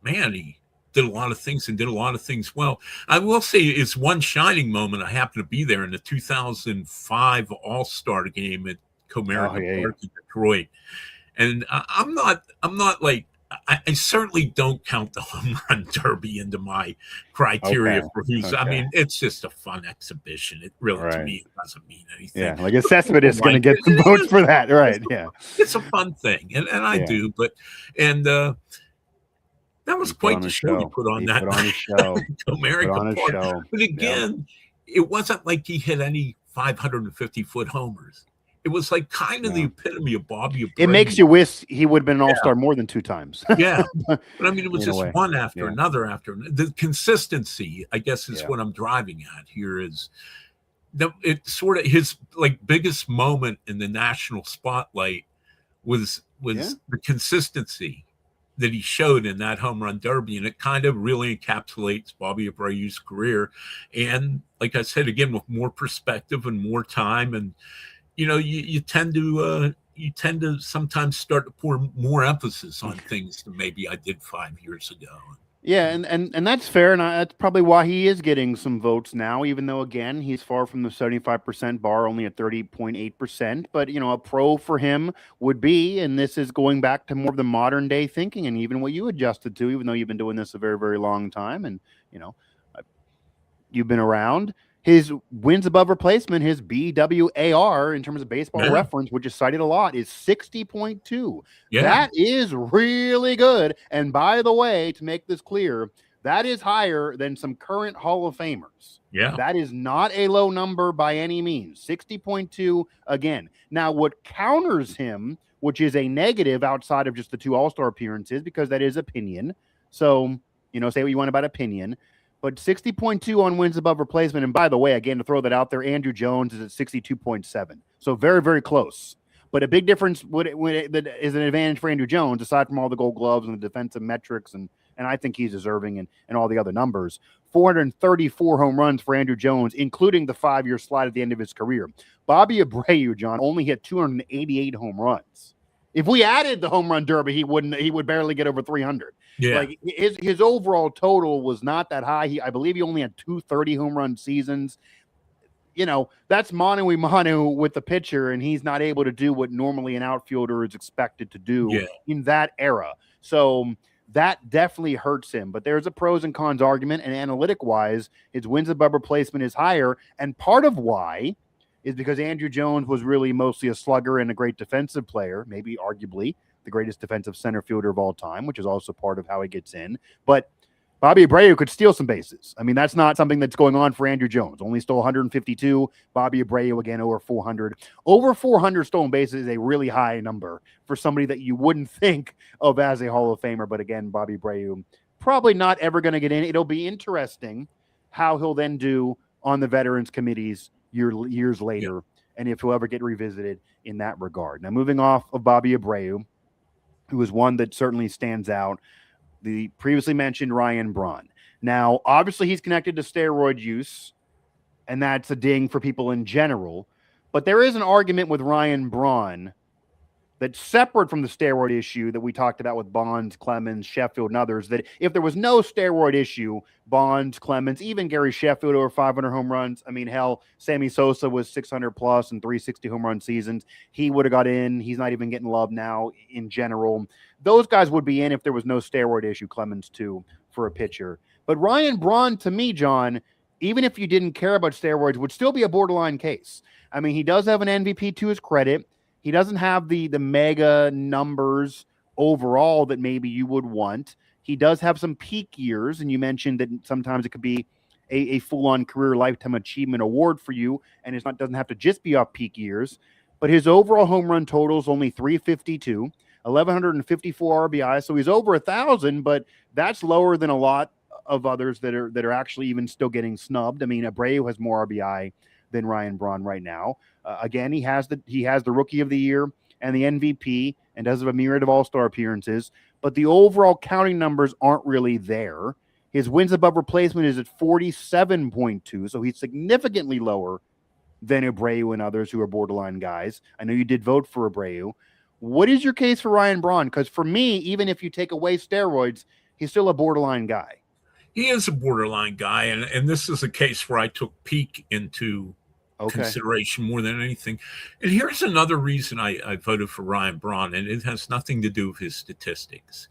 man, he did a lot of things and did a lot of things well. I will say it's one shining moment. I happened to be there in the 2005 All-Star game at Comerica Park in Detroit. And I'm not like, I certainly don't count the home run derby into my criteria for who's. It's just a fun exhibition. It really, to me, it doesn't mean anything. Yeah, like assessment is going to get some votes for that, right? Yeah, it's a fun thing, and I do. But that was quite the show he put on that Comerica Park. But again, it wasn't like he hit any 550-foot homers. It was like kind of the epitome of Bobby Abreu. It makes you wish he would have been an all-star more than 2 times. But it was just one after another after the consistency, I guess, is what I'm driving at here. Is it's sort of his biggest moment in the national spotlight was the consistency that he showed in that home run derby, and it kind of really encapsulates Bobby Abreu's career. And like I said, again, with more perspective and more time, and you tend to sometimes start to pour more emphasis on things than maybe I did 5 years ago. Yeah, and that's fair, and that's probably why he is getting some votes now, even though, again, he's far from the 75% bar, only at 30.8%. But, a pro for him would be, and this is going back to more of the modern day thinking, and even what you adjusted to, even though you've been doing this a very, very long time, and, you've been around. His wins above replacement, his BWAR in terms of baseball reference, which is cited a lot, is 60.2. Yeah. That is really good. And by the way, to make this clear, that is higher than some current Hall of Famers. Yeah. That is not a low number by any means. 60.2 again. Now, what counters him, which is a negative outside of just the 2 All-Star appearances, because that is opinion. So, say what you want about opinion. But 60.2 on wins above replacement. And by the way, again, to throw that out there, Andrew Jones is at 62.7. So very, very close. But a big difference that is an advantage for Andrew Jones, aside from all the Gold Gloves and the defensive metrics, and I think he's deserving and all the other numbers. 434 home runs for Andrew Jones, including the 5-year slide at the end of his career. Bobby Abreu, John, only hit 288 home runs. If we added the home run derby, he would barely get over 300. Yeah. Like his overall total was not that high. I believe he only had 230 home run seasons. You know, that's manu a manu with the pitcher, and he's not able to do what normally an outfielder is expected to do in that era. So that definitely hurts him. But there's a pros and cons argument, and analytic wise, his wins above replacement is higher. And part of why is because Andrew Jones was really mostly a slugger and a great defensive player, maybe arguably the greatest defensive center fielder of all time, which is also part of how he gets in. But Bobby Abreu could steal some bases. I mean, that's not something that's going on for Andrew Jones. Only stole 152. Bobby Abreu, again, over 400. Over 400 stolen bases is a really high number for somebody that you wouldn't think of as a Hall of Famer. But again, Bobby Abreu, probably not ever going to get in. It'll be interesting how he'll then do on the Veterans Committees years later, and if he'll ever get revisited in that regard. Now, moving off of Bobby Abreu, who is one that certainly stands out, the previously mentioned Ryan Braun. Now, obviously, he's connected to steroid use, and that's a ding for people in general. But there is an argument with Ryan Braun that's separate from the steroid issue that we talked about with Bonds, Clemens, Sheffield, and others, that if there was no steroid issue, Bonds, Clemens, even Gary Sheffield over 500 home runs. I mean, hell, Sammy Sosa was 600 plus and 360 home run seasons. He would have got in. He's not even getting love now in general. Those guys would be in if there was no steroid issue, Clemens too, for a pitcher. But Ryan Braun, to me, John, even if you didn't care about steroids, would still be a borderline case. I mean, he does have an MVP to his credit. He doesn't have the mega numbers overall that maybe you would want. He does have some peak years, and you mentioned that sometimes it could be a full-on career lifetime achievement award for you, and doesn't have to just be off peak years. But his overall home run total is only 352, 1,154 RBI, so he's over 1,000, but that's lower than a lot of others that are actually even still getting snubbed. I mean, Abreu has more RBI than Ryan Braun right now. Again, he has the Rookie of the Year and the MVP, and does have a myriad of All-Star appearances, but the overall counting numbers aren't really there. His wins above replacement is at 47.2, so he's significantly lower than Abreu and others who are borderline guys. I know you did vote for Abreu. What is your case for Ryan Braun? Because for me, even if you take away steroids, he's still a borderline guy. He is a borderline guy, and this is a case where I took peak into consideration more than anything. And here's another reason I voted for Ryan Braun, and it has nothing to do with his statistics.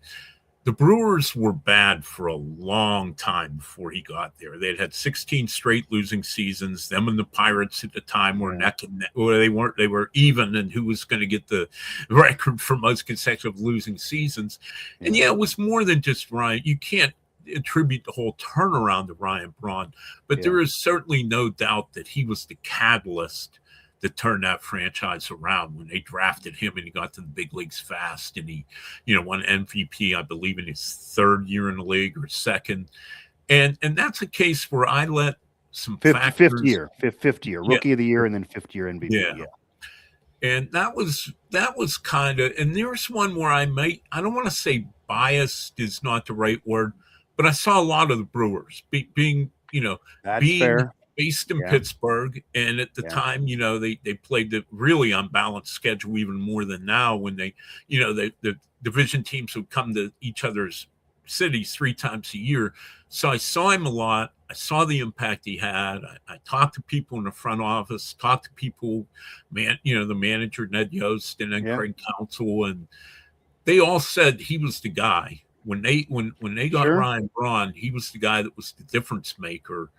The Brewers were bad for a long time before he got there. They'd had 16 straight losing seasons. Them and the Pirates at the time were neck and neck. Well, they were even, and who was going to get the record for most consecutive losing seasons. And it was more than just Ryan. You can't attribute the whole turnaround to Ryan Braun, but there is certainly no doubt that he was the catalyst that turned that franchise around when they drafted him, and he got to the big leagues fast, and he, won MVP, I believe, in his third year in the league or second. And that's a case where I let some factors. Fifth year, Rookie of the Year, and then fifth year MVP. Yeah. And that was kind of, and there's one where I don't want to say biased is not the right word, but I saw a lot of the Brewers being fair. Based in Pittsburgh. And at the time, they played the really unbalanced schedule even more than now, when the division teams would come to each other's cities 3 times a year. So I saw him a lot. I saw the impact he had. I talked to people in the front office, talked to people, the manager, Ned Yost, and then Craig Counsell, and they all said he was the guy. When they got Ryan Braun, he was the guy that was the difference maker.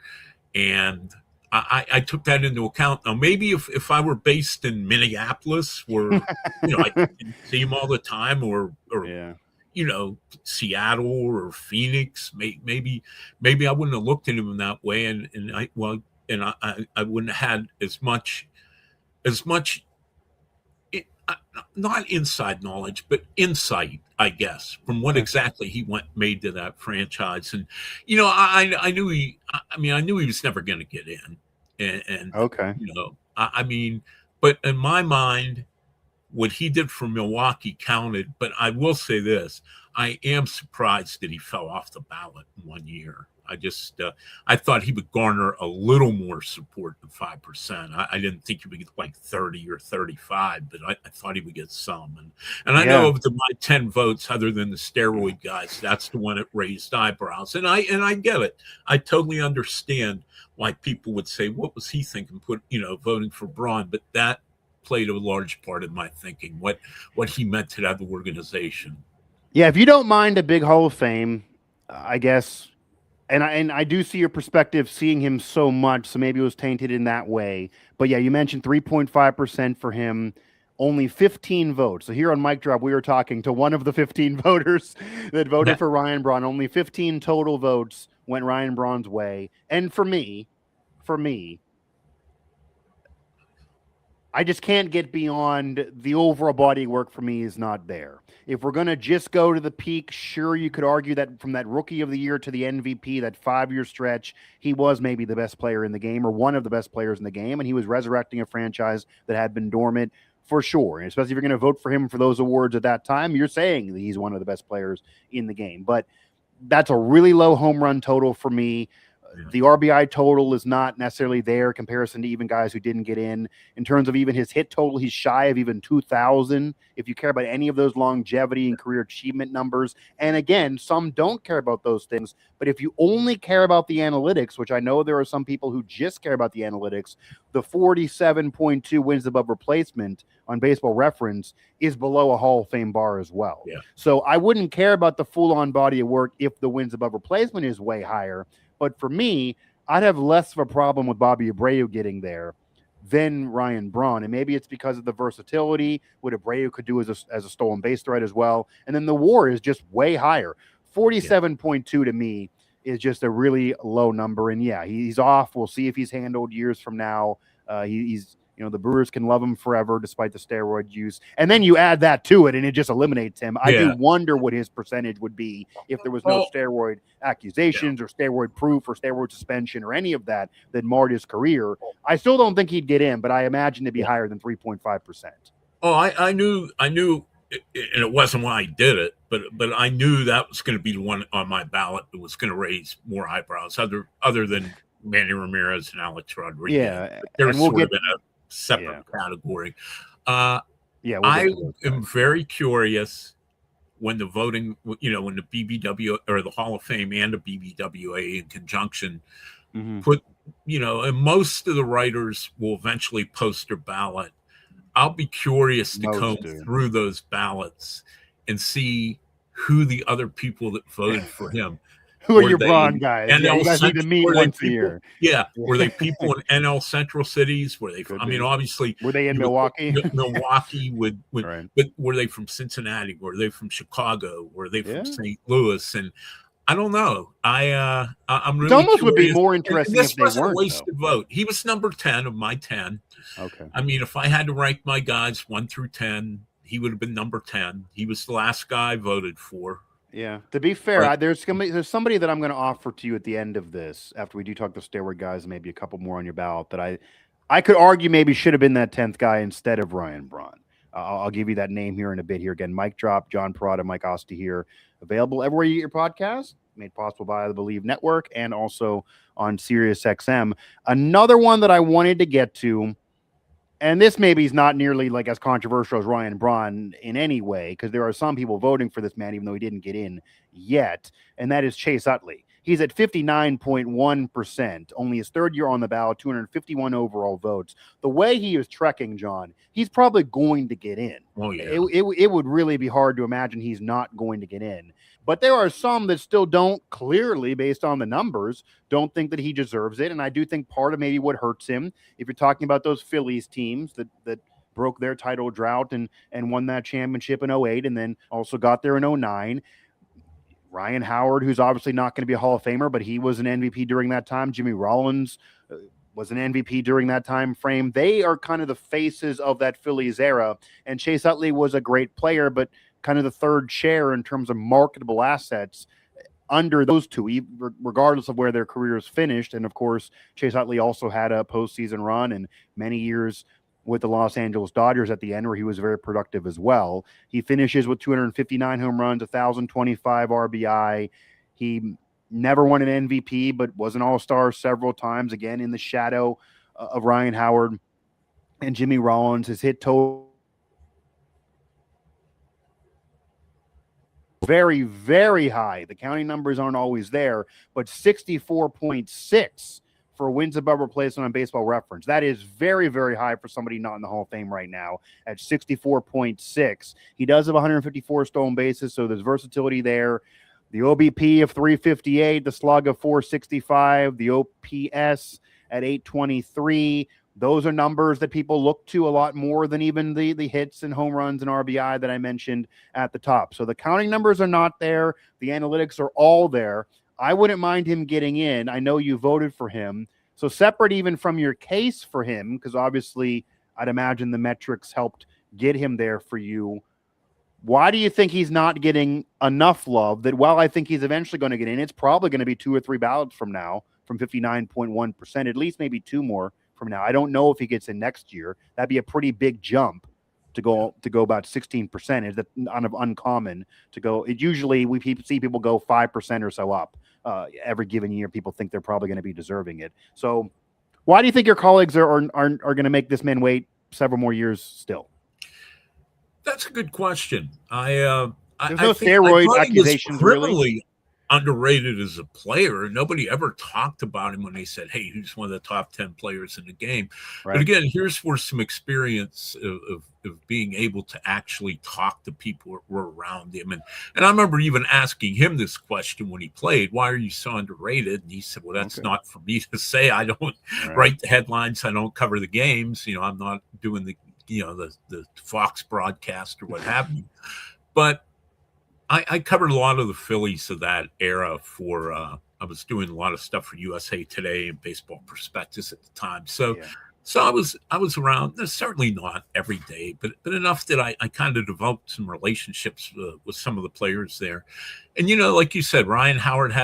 And I took that into account. Now, maybe if I were based in Minneapolis, where I didn't see him all the time, or Seattle or Phoenix, maybe I wouldn't have looked at him in that way, and I wouldn't have had as much not inside knowledge, but insight, I guess, from what exactly he made to that franchise. And I knew he was never going to get in. And But in my mind, what he did for Milwaukee counted. But I will say this: I am surprised that he fell off the ballot in 1 year. I thought he would garner a little more support than 5%. I didn't think he would get like 30 or 35, but I thought he would get some. And I know of my 10 votes, other than the steroid guys, that's the one that raised eyebrows. And I get it. I totally understand why people would say, "What was he thinking? Voting for Braun?" But that played a large part in my thinking, what he meant to that organization. Yeah, if you don't mind a big Hall of Fame, I guess, and I do see your perspective, seeing him so much, so maybe it was tainted in that way. But yeah, you mentioned 3.5% for him, only 15 votes. So here on Mic Drop, we were talking to one of the 15 voters that voted for Ryan Braun. Only 15 total votes went Ryan Braun's way. And for me, I just can't get beyond the overall body of work. For me is not there. If we're going to just go to the peak, sure, you could argue that from that rookie of the year to the MVP, that 5-year stretch, he was maybe the best player in the game, or one of the best players in the game, and he was resurrecting a franchise that had been dormant for sure. And especially if you're going to vote for him for those awards at that time, you're saying that he's one of the best players in the game. But that's a really low home run total for me. The RBI total is not necessarily there in comparison to even guys who didn't get in. In terms of even his hit total, he's shy of even 2,000. If you care about any of those longevity and career achievement numbers, and again, some don't care about those things, but if you only care about the analytics, which I know there are some people who just care about the analytics, the 47.2 wins above replacement on Baseball Reference is below a Hall of Fame bar as well. Yeah. So I wouldn't care about the full-on body of work if the wins above replacement is way higher. But for me, I'd have less of a problem with Bobby Abreu getting there than Ryan Braun. And maybe it's because of the versatility, what Abreu could do as a stolen base threat as well. And then the WAR is just way higher. 47.2 to me is just a really low number. And yeah, he's off. We'll see if he's handled years from now. He's the Brewers can love him forever despite the steroid use. And then you add that to it and it just eliminates him. I do wonder what his percentage would be if there was no steroid accusations or steroid proof or steroid suspension or any of that marred his career. I still don't think he'd get in, but I imagine it'd be higher than 3.5%. Oh, I knew, and it wasn't why I did it, but I knew that was going to be the one on my ballot that was going to raise more eyebrows, other than Manny Ramirez and Alex Rodriguez. Yeah, they're sort of in a separate category. I am very curious when the voting, when the BBW or the Hall of Fame and the BBWA in conjunction put, and most of the writers will eventually post their ballot. I'll be curious to comb through those ballots and see who the other people that voted for him. Who are your Braun guys? You guys need to meet once a year. Yeah. Were they people in NL Central cities? Were they? Obviously, were they in Milwaukee? Milwaukee would, right. But were they from Cincinnati? Were they from Chicago? Were they from St. Louis? And I don't know. I'm really. It almost curious. Would be more interesting if they weren't. A wasted vote. He was number 10 of my 10. Okay. I mean, if I had to rank my guys 1 through 10, he would have been number 10. He was the last guy I voted for. Yeah. To be fair, there's somebody that I'm going to offer to you at the end of this, after we do talk to steroid guys, and maybe a couple more on your ballot, that I could argue maybe should have been that 10th guy instead of Ryan Braun. I'll give you that name here in a bit here. Again, Mic Drop, John Perrotto, Mike Asti here. Available everywhere you get your podcast, made possible by the Believe Network and also on SiriusXM. Another one that I wanted to get to, and this maybe is not nearly like as controversial as Ryan Braun in any way, because there are some people voting for this man, even though he didn't get in yet, and that is Chase Utley. He's at 59.1%, only his third year on the ballot, 251 overall votes. The way he is trekking, John, he's probably going to get in. Oh, yeah. It would really be hard to imagine he's not going to get in. But there are some that still don't, clearly, based on the numbers, don't think that he deserves it. And I do think part of maybe what hurts him, if you're talking about those Phillies teams that broke their title drought and won that championship in 08 and then also got there in 09. Ryan Howard, who's obviously not going to be a Hall of Famer, but he was an MVP during that time. Jimmy Rollins was an MVP during that time frame. They are kind of the faces of that Phillies era. And Chase Utley was a great player, but kind of the third chair in terms of marketable assets under those two, regardless of where their careers finished. And of course, Chase Utley also had a postseason run and many years with the Los Angeles Dodgers at the end, where he was very productive as well. He finishes with 259 home runs, 1,025 RBI. He never won an MVP, but was an all-star several times, again, in the shadow of Ryan Howard and Jimmy Rollins. His hit total very, very high. The counting numbers aren't always there, but 64.6 for wins above replacement on Baseball Reference. That is very, very high for somebody not in the Hall of Fame right now at 64.6. He does have 154 stolen bases, so there's versatility there. The OBP of 358, the slug of 465, the OPS at 823. Those are numbers that people look to a lot more than even the hits and home runs and RBI that I mentioned at the top. So the counting numbers are not there. The analytics are all there. I wouldn't mind him getting in. I know you voted for him. So separate even from your case for him, because obviously I'd imagine the metrics helped get him there for you. Why do you think he's not getting enough love that while I think he's eventually going to get in, it's probably going to be 2 or 3 ballots from now from 59.1%, at least maybe 2 more from now. I don't know if he gets in next year. That'd be a pretty big jump to go about 16%. Is that uncommon to go? It usually we see people go 5% or so up every given year. People think they're probably going to be deserving it. So why do you think your colleagues are going to make this man wait several more years still? That's a good question. There's no steroid accusations, really underrated as a player. Nobody ever talked about him when they said, hey, he's one of the top 10 players in the game. Right. But again, here's where some experience of being able to actually talk to people who were around him. And I remember even asking him this question when he played, why are you so underrated? And he said, well, that's not for me to say. I don't write the headlines. I don't cover the games. I'm not doing the Fox broadcast or what have you. But I covered a lot of the Phillies of that era for I was doing a lot of stuff for USA Today and Baseball Prospectus at the time. So I was around, certainly not every day, but enough that I kind of developed some relationships with some of the players there. And, like you said, Ryan Howard he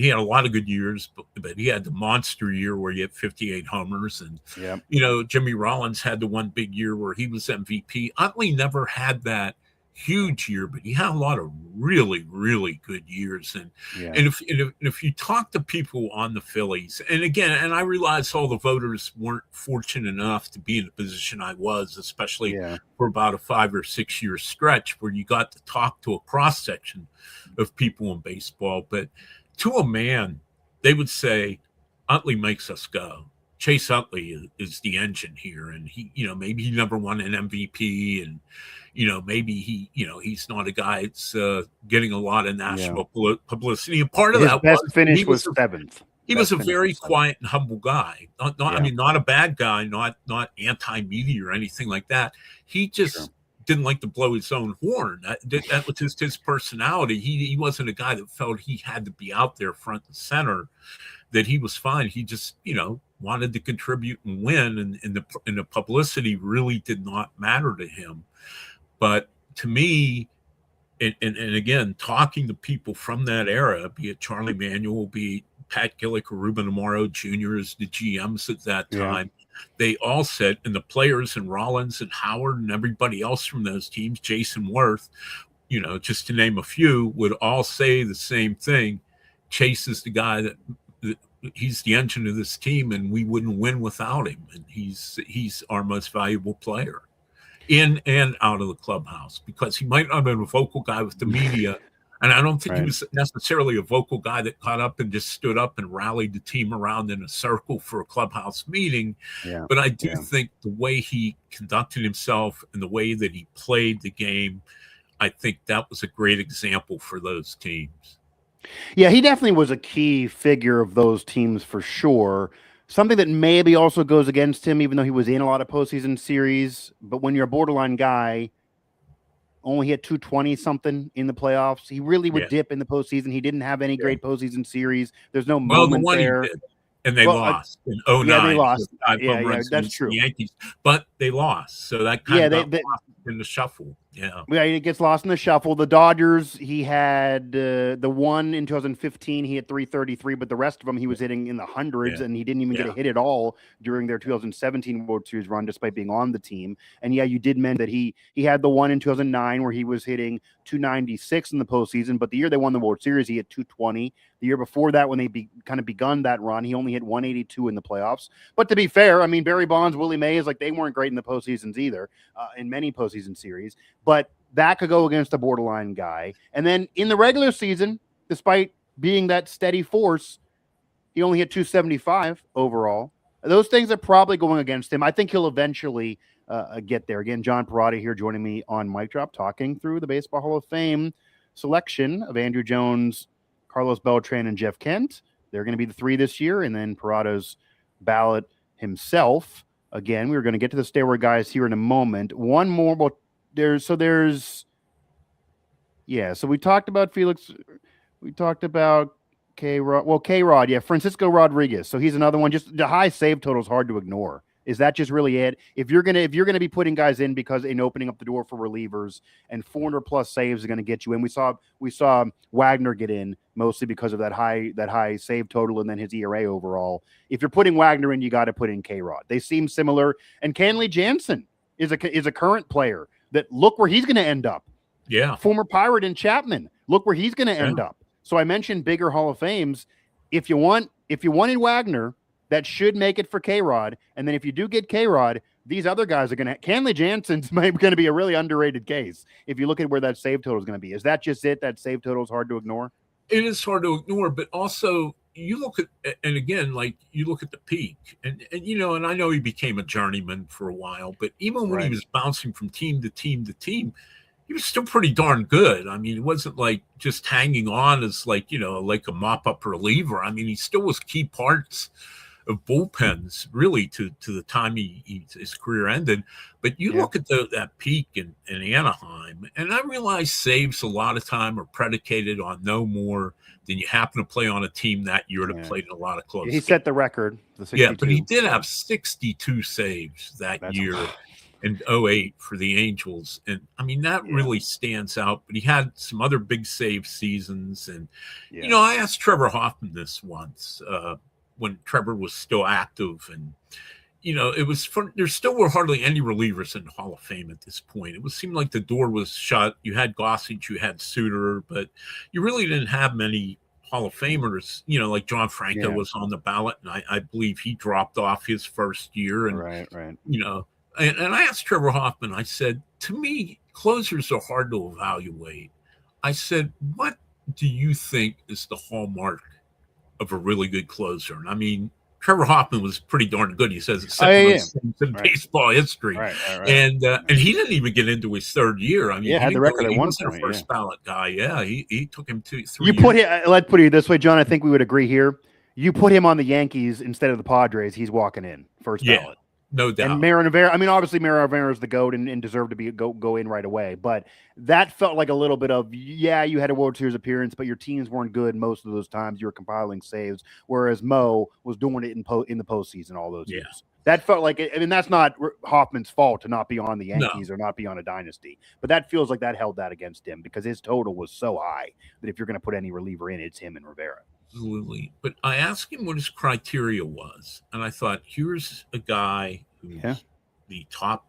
had a lot of good years, but he had the monster year where he had 58 homers. And, Jimmy Rollins had the one big year where he was MVP. Utley never had that huge year, but he had a lot of really, really good years. And if you talk to people on the Phillies, and I realize all the voters weren't fortunate enough to be in the position I was, especially for about a 5 or 6 year stretch where you got to talk to a cross section of people in baseball. But to a man, they would say, Utley makes us go. Chase Utley is the engine here. And he, maybe he never won an MVP, and maybe he's not a guy that's getting a lot of national publicity. And part of his that best finish was 7th. He was a very quiet and humble guy. Not a bad guy, not anti-media or anything like that. He just didn't like to blow his own horn. That was just his personality. He wasn't a guy that felt he had to be out there front and center, that he was fine. He just, wanted to contribute and win. And the publicity really did not matter to him. But to me, and again, talking to people from that era, be it Charlie Manuel, be it Pat Gillick or Ruben Amaro Jr. as the GMs at that time, they all said, and the players and Rollins and Howard and everybody else from those teams, Jason Worth, just to name a few, would all say the same thing. Chase is the guy that he's the engine of this team, and we wouldn't win without him. And he's our most valuable player in and out of the clubhouse, because he might not have been a vocal guy with the media. And I don't think he was necessarily a vocal guy that caught up and just stood up and rallied the team around in a circle for a clubhouse meeting. But I do think the way he conducted himself and the way that he played the game, I think that was a great example for those teams. Yeah, he definitely was a key figure of those teams for sure. Something that maybe also goes against him, even though he was in a lot of postseason series. But when you're a borderline guy, only hit 220 something in the playoffs. He really would dip in the postseason. He didn't have any great postseason series. There's no moment there. He did, and they lost in 09. Yeah, they lost. Yeah, that's true. The Yankees, but they lost. So that kind of got lost in the shuffle. Yeah. Yeah, it gets lost in the shuffle. The Dodgers, he had the one in 2015, he had 333, but the rest of them he was hitting in the hundreds, and he didn't even get a hit at all during their 2017 World Series run, despite being on the team. And yeah, you did mention that he had the one in 2009 where he was hitting 296 in the postseason, but the year they won the World Series, he hit 220. The year before that, when they kind of begun that run, he only hit 182 in the playoffs. But to be fair, I mean, Barry Bonds, Willie Mays, like they weren't great in the postseasons either, in many postseason series. But that could go against a borderline guy. And then in the regular season, despite being that steady force, he only hit 275 overall. Those things are probably going against him. I think he'll eventually get there. Again, John Perrotto here joining me on Mic Drop, talking through the Baseball Hall of Fame selection of Andrew Jones, Carlos Beltran, and Jeff Kent. They're going to be the three this year. And then Perrotto's ballot himself. Again, we're going to get to the steroid guys here in a moment. One more, well, so we talked about Felix. We talked about K-Rod. Well, K-Rod, yeah, Francisco Rodriguez. So he's another one. Just the high save total is hard to ignore. Is that just really it? If you're gonna be putting guys in because in opening up the door for relievers, and 400 plus saves are going to get you in. We saw Wagner get in mostly because of that high save total and then his ERA overall. If you're putting Wagner in, you got to put in K-Rod. They seem similar. And Kenley Jansen is a current player that look where he's going to end up. Yeah. Former Pirate and Chapman, look where he's going to end up. So I mentioned bigger Hall of Fames. If you wanted Wagner, that should make it for K-Rod. And then if you do get K-Rod, these other guys are going to, Kenley Jansen's going to be a really underrated case. If you look at where that save total is going to be, is that just it? That save total is hard to ignore. It is hard to ignore, but also you look at, and again, like you look at the peak, and I know he became a journeyman for a while, but even when he was bouncing from team to team to team, he was still pretty darn good. I mean, it wasn't like just hanging on as like a mop-up reliever. I mean, he still was key parts of bullpens really to the time his career ended. But you look at that peak in Anaheim, and I realize saves a lot of time are predicated on no more than you happen to play on a team that year that played in a lot of close games. He set the record. But he did have 62 saves that year in 08 for the Angels. And I mean, that really stands out, but he had some other big save seasons. And, I asked Trevor Hoffman this once, when Trevor was still active, and it was fun. There still were hardly any relievers in the Hall of Fame at this point. It seemed like the door was shut. You had Gossage, you had Suter, but you really didn't have many Hall of Famers. Like John Franco was on the ballot, and I believe he dropped off his first year. And right. And I asked Trevor Hoffman, I said, to me, closers are hard to evaluate. I said, what do you think is the hallmark of a really good closer? And I mean, Trevor Hoffman was pretty darn good. He says it's second most in baseball history. Right. And he didn't even get into his third year. I mean, had the record at one point. He was a first ballot guy. Yeah, he took him 3 years. Let's put it this way, John. I think we would agree here. You put him on the Yankees instead of the Padres, he's walking in first ballot. No doubt. And Mariano Rivera, I mean, obviously Mariano Rivera is the GOAT and deserved to go in right away. But that felt like a little bit of, you had a World Series appearance, but your teams weren't good most of those times. You were compiling saves, whereas Mo was doing it in the postseason all those years. That felt like it. I mean, that's not Hoffman's fault to not be on the Yankees or not be on a dynasty. But that feels like that held that against him because his total was so high that if you're going to put any reliever in, it's him and Rivera. Absolutely. But I asked him what his criteria was. And I thought, here's a guy who's the top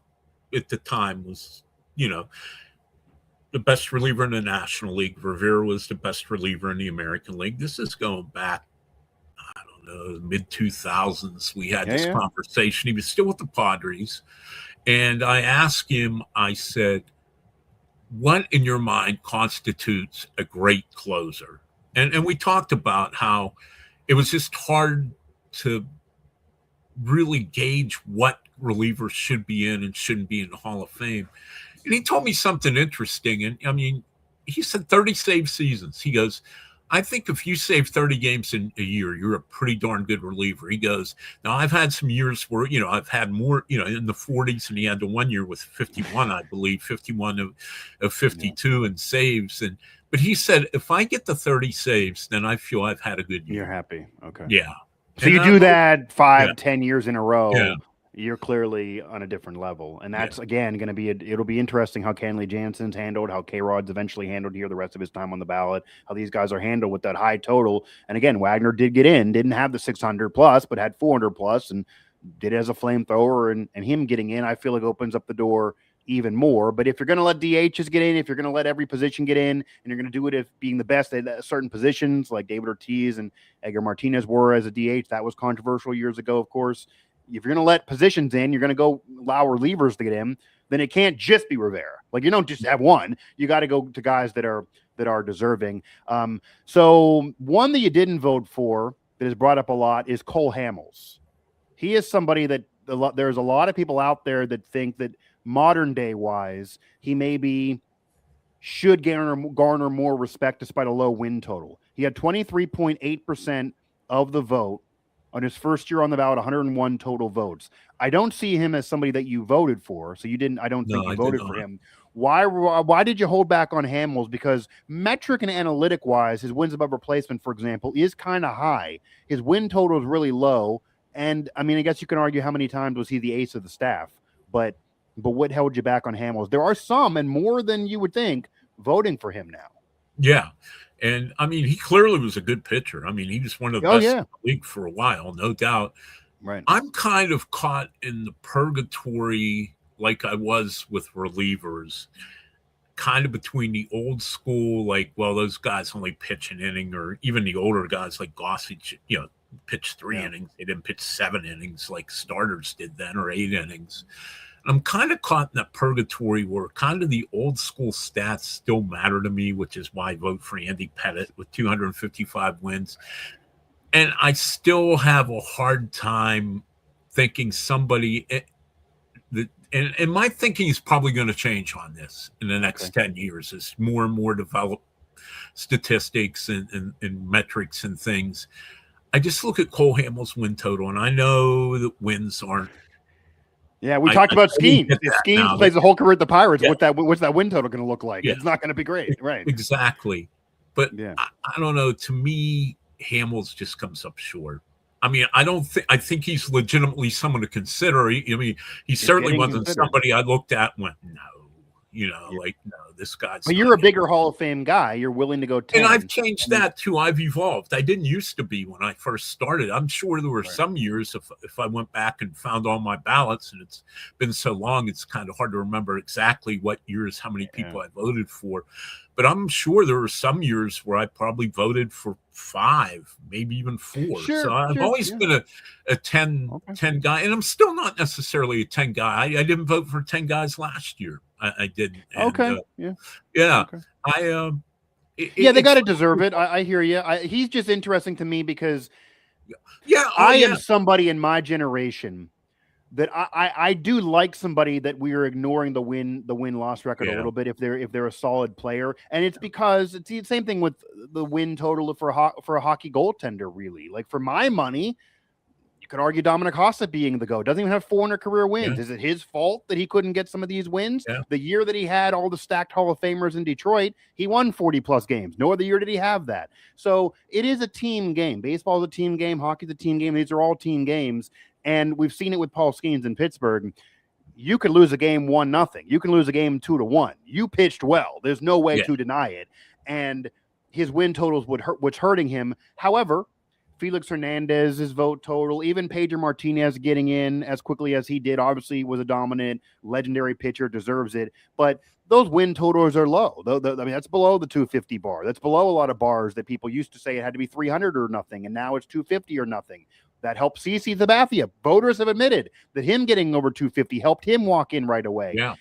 at the time was, the best reliever in the National League. Rivera was the best reliever in the American League. This is going back, I don't know, mid-2000s. We had this conversation. He was still with the Padres. And I asked him, I said, what in your mind constitutes a great closer? And we talked about how it was just hard to really gauge what relievers should be in and shouldn't be in the Hall of Fame. And he told me something interesting. And I mean, he said 30 save seasons. He goes, I think if you save 30 games in a year, you're a pretty darn good reliever. He goes, now I've had some years where, I've had more, in the 40s, and he had the 1 year with 51, I believe, 51 of 52 and saves. But he said, if I get the 30 saves, then I feel I've had a good year. You're happy. Okay. Yeah. So you do that 5-10 years in a row. Yeah. You're clearly on a different level. And that's, again, going to be, it'll be interesting how Kenley Jansen's handled, how K-Rod's eventually handled here the rest of his time on the ballot, how these guys are handled with that high total. And again, Wagner did get in, didn't have the 600 plus, but had 400 plus and did it as a flamethrower. And him getting in, I feel like opens up the door even more. But if you're going to let DHs get in, if you're going to let every position get in, and you're going to do it if being the best at certain positions like David Ortiz and Edgar Martinez were as a DH, that was controversial years ago, of course. If you're going to let positions in, you're going to go allow relievers to get in, then it can't just be Rivera. Like, you don't just have one. You got to go to guys that are deserving. So one that you didn't vote for that is brought up a lot is Cole Hamels. He is somebody that there's a lot of people out there that think that modern day wise, he maybe should garner more respect despite a low win total. He had 23.8% of the vote on his first year on the ballot, 101 total votes. I don't see him as somebody that you voted for. So you didn't, I don't think you voted for him. Why did you hold back on Hamels? Because metric and analytic wise, his wins above replacement, for example, is kind of high. His win total is really low. And I mean, I guess you can argue how many times was he the ace of the staff, but what held you back on Hamels? There are some, and more than you would think, voting for him now. Yeah. And I mean, he clearly was a good pitcher. I mean, he was one of the best in the league for a while, no doubt. Right. I'm kind of caught in the purgatory like I was with relievers, kind of between the old school, like, well, those guys only pitch an inning, or even the older guys like Gossage, pitched 3 innings. They didn't pitch 7 innings like starters did then, or 8 innings. I'm kind of caught in that purgatory where kind of the old school stats still matter to me, which is why I vote for Andy Pettitte with 255 wins. And I still have a hard time thinking somebody and my thinking is probably going to change on this in the next 10 years as more and more develop statistics and metrics and things. I just look at Cole Hamels' win total, and I know that wins aren't. Yeah, we talked about Skeens. If Skeens plays the whole career at the Pirates, what's that win total going to look like? It's not going to be great, right? Exactly. But I don't know. To me, Hamels just comes up short. I mean, I think he's legitimately someone to consider. He certainly wasn't somebody I looked at and went, no, this guy's. But you're a bigger Hall of Fame guy. You're willing to go 10. And I've changed that too. I've evolved. I didn't used to be when I first started. I'm sure there were some years if I went back and found all my ballots, and it's been so long, it's kind of hard to remember exactly what years, how many people I voted for. But I'm sure there were some years where I probably voted for 5, maybe even 4. So I've always been a 10 guy, and I'm still not necessarily a 10 guy. I didn't vote for 10 guys last year. I didn't. And, they got to deserve it. I hear you. He's just interesting to me because I am somebody in my generation that I do like somebody that we are ignoring the win-loss record a little bit if they're a solid player, and it's because it's the same thing with the win total for a hockey goaltender. Really, like for my money, you could argue Dominic Hasek being the GOAT. Doesn't even have 400 career wins. Is it his fault that he couldn't get some of these wins? The year that he had all the stacked Hall of Famers in Detroit, he won 40 plus games. No other year did he have that. So it is a team game. Baseball is a team game. Hockey's a team game. These are all team games. And we've seen it with Paul Skeens in Pittsburgh. You could lose a game 1-0. You can lose a game 2-1. You pitched well. There's no way to deny it. And his win totals was hurting him. However, Felix Hernandez's vote total, even Pedro Martinez getting in as quickly as he did, obviously was a dominant, legendary pitcher, deserves it. But those win totals are low. I mean, that's below the 250 bar. That's below a lot of bars that people used to say it had to be 300 or nothing, and now it's 250 or nothing. That helped CC Sabathia. Voters have admitted that him getting over 250 helped him walk in right away. Yeah.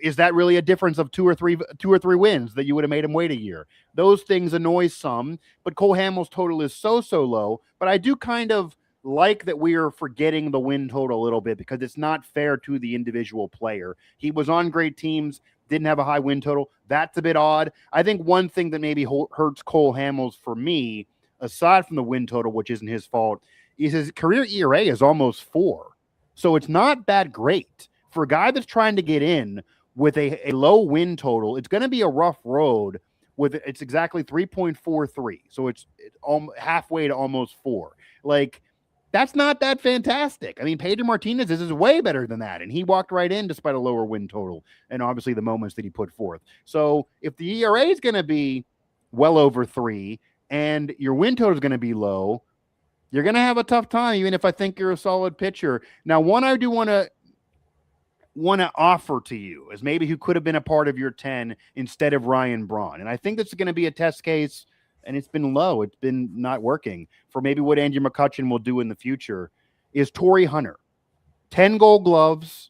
Is that really a difference of two or three wins that you would have made him wait a year? Those things annoy some, but Cole Hamels' total is so low. But I do kind of like that we are forgetting the win total a little bit because it's not fair to the individual player. He was on great teams, didn't have a high win total. That's a bit odd. I think one thing that maybe hurts Cole Hamels for me, aside from the win total, which isn't his fault, is his career ERA is almost 4. So it's not that great. For a guy that's trying to get in with a low win total, it's going to be a rough road. It's exactly 3.43. So it's halfway to almost 4. Like, That's not that fantastic. I mean, Pedro Martinez is way better than that, and he walked right in despite a lower win total, and obviously the moments that he put forth. So if the ERA is going to be well over 3, and your win total is going to be low, you're going to have a tough time, even if I think you're a solid pitcher. Now, one I do want to offer to you is maybe who could have been a part of your 10 instead of Ryan Braun, and I think this is going to be a test case. And it's been low. It's been not working for maybe what Andrew McCutchen will do in the future, is Torrey Hunter. 10 gold gloves,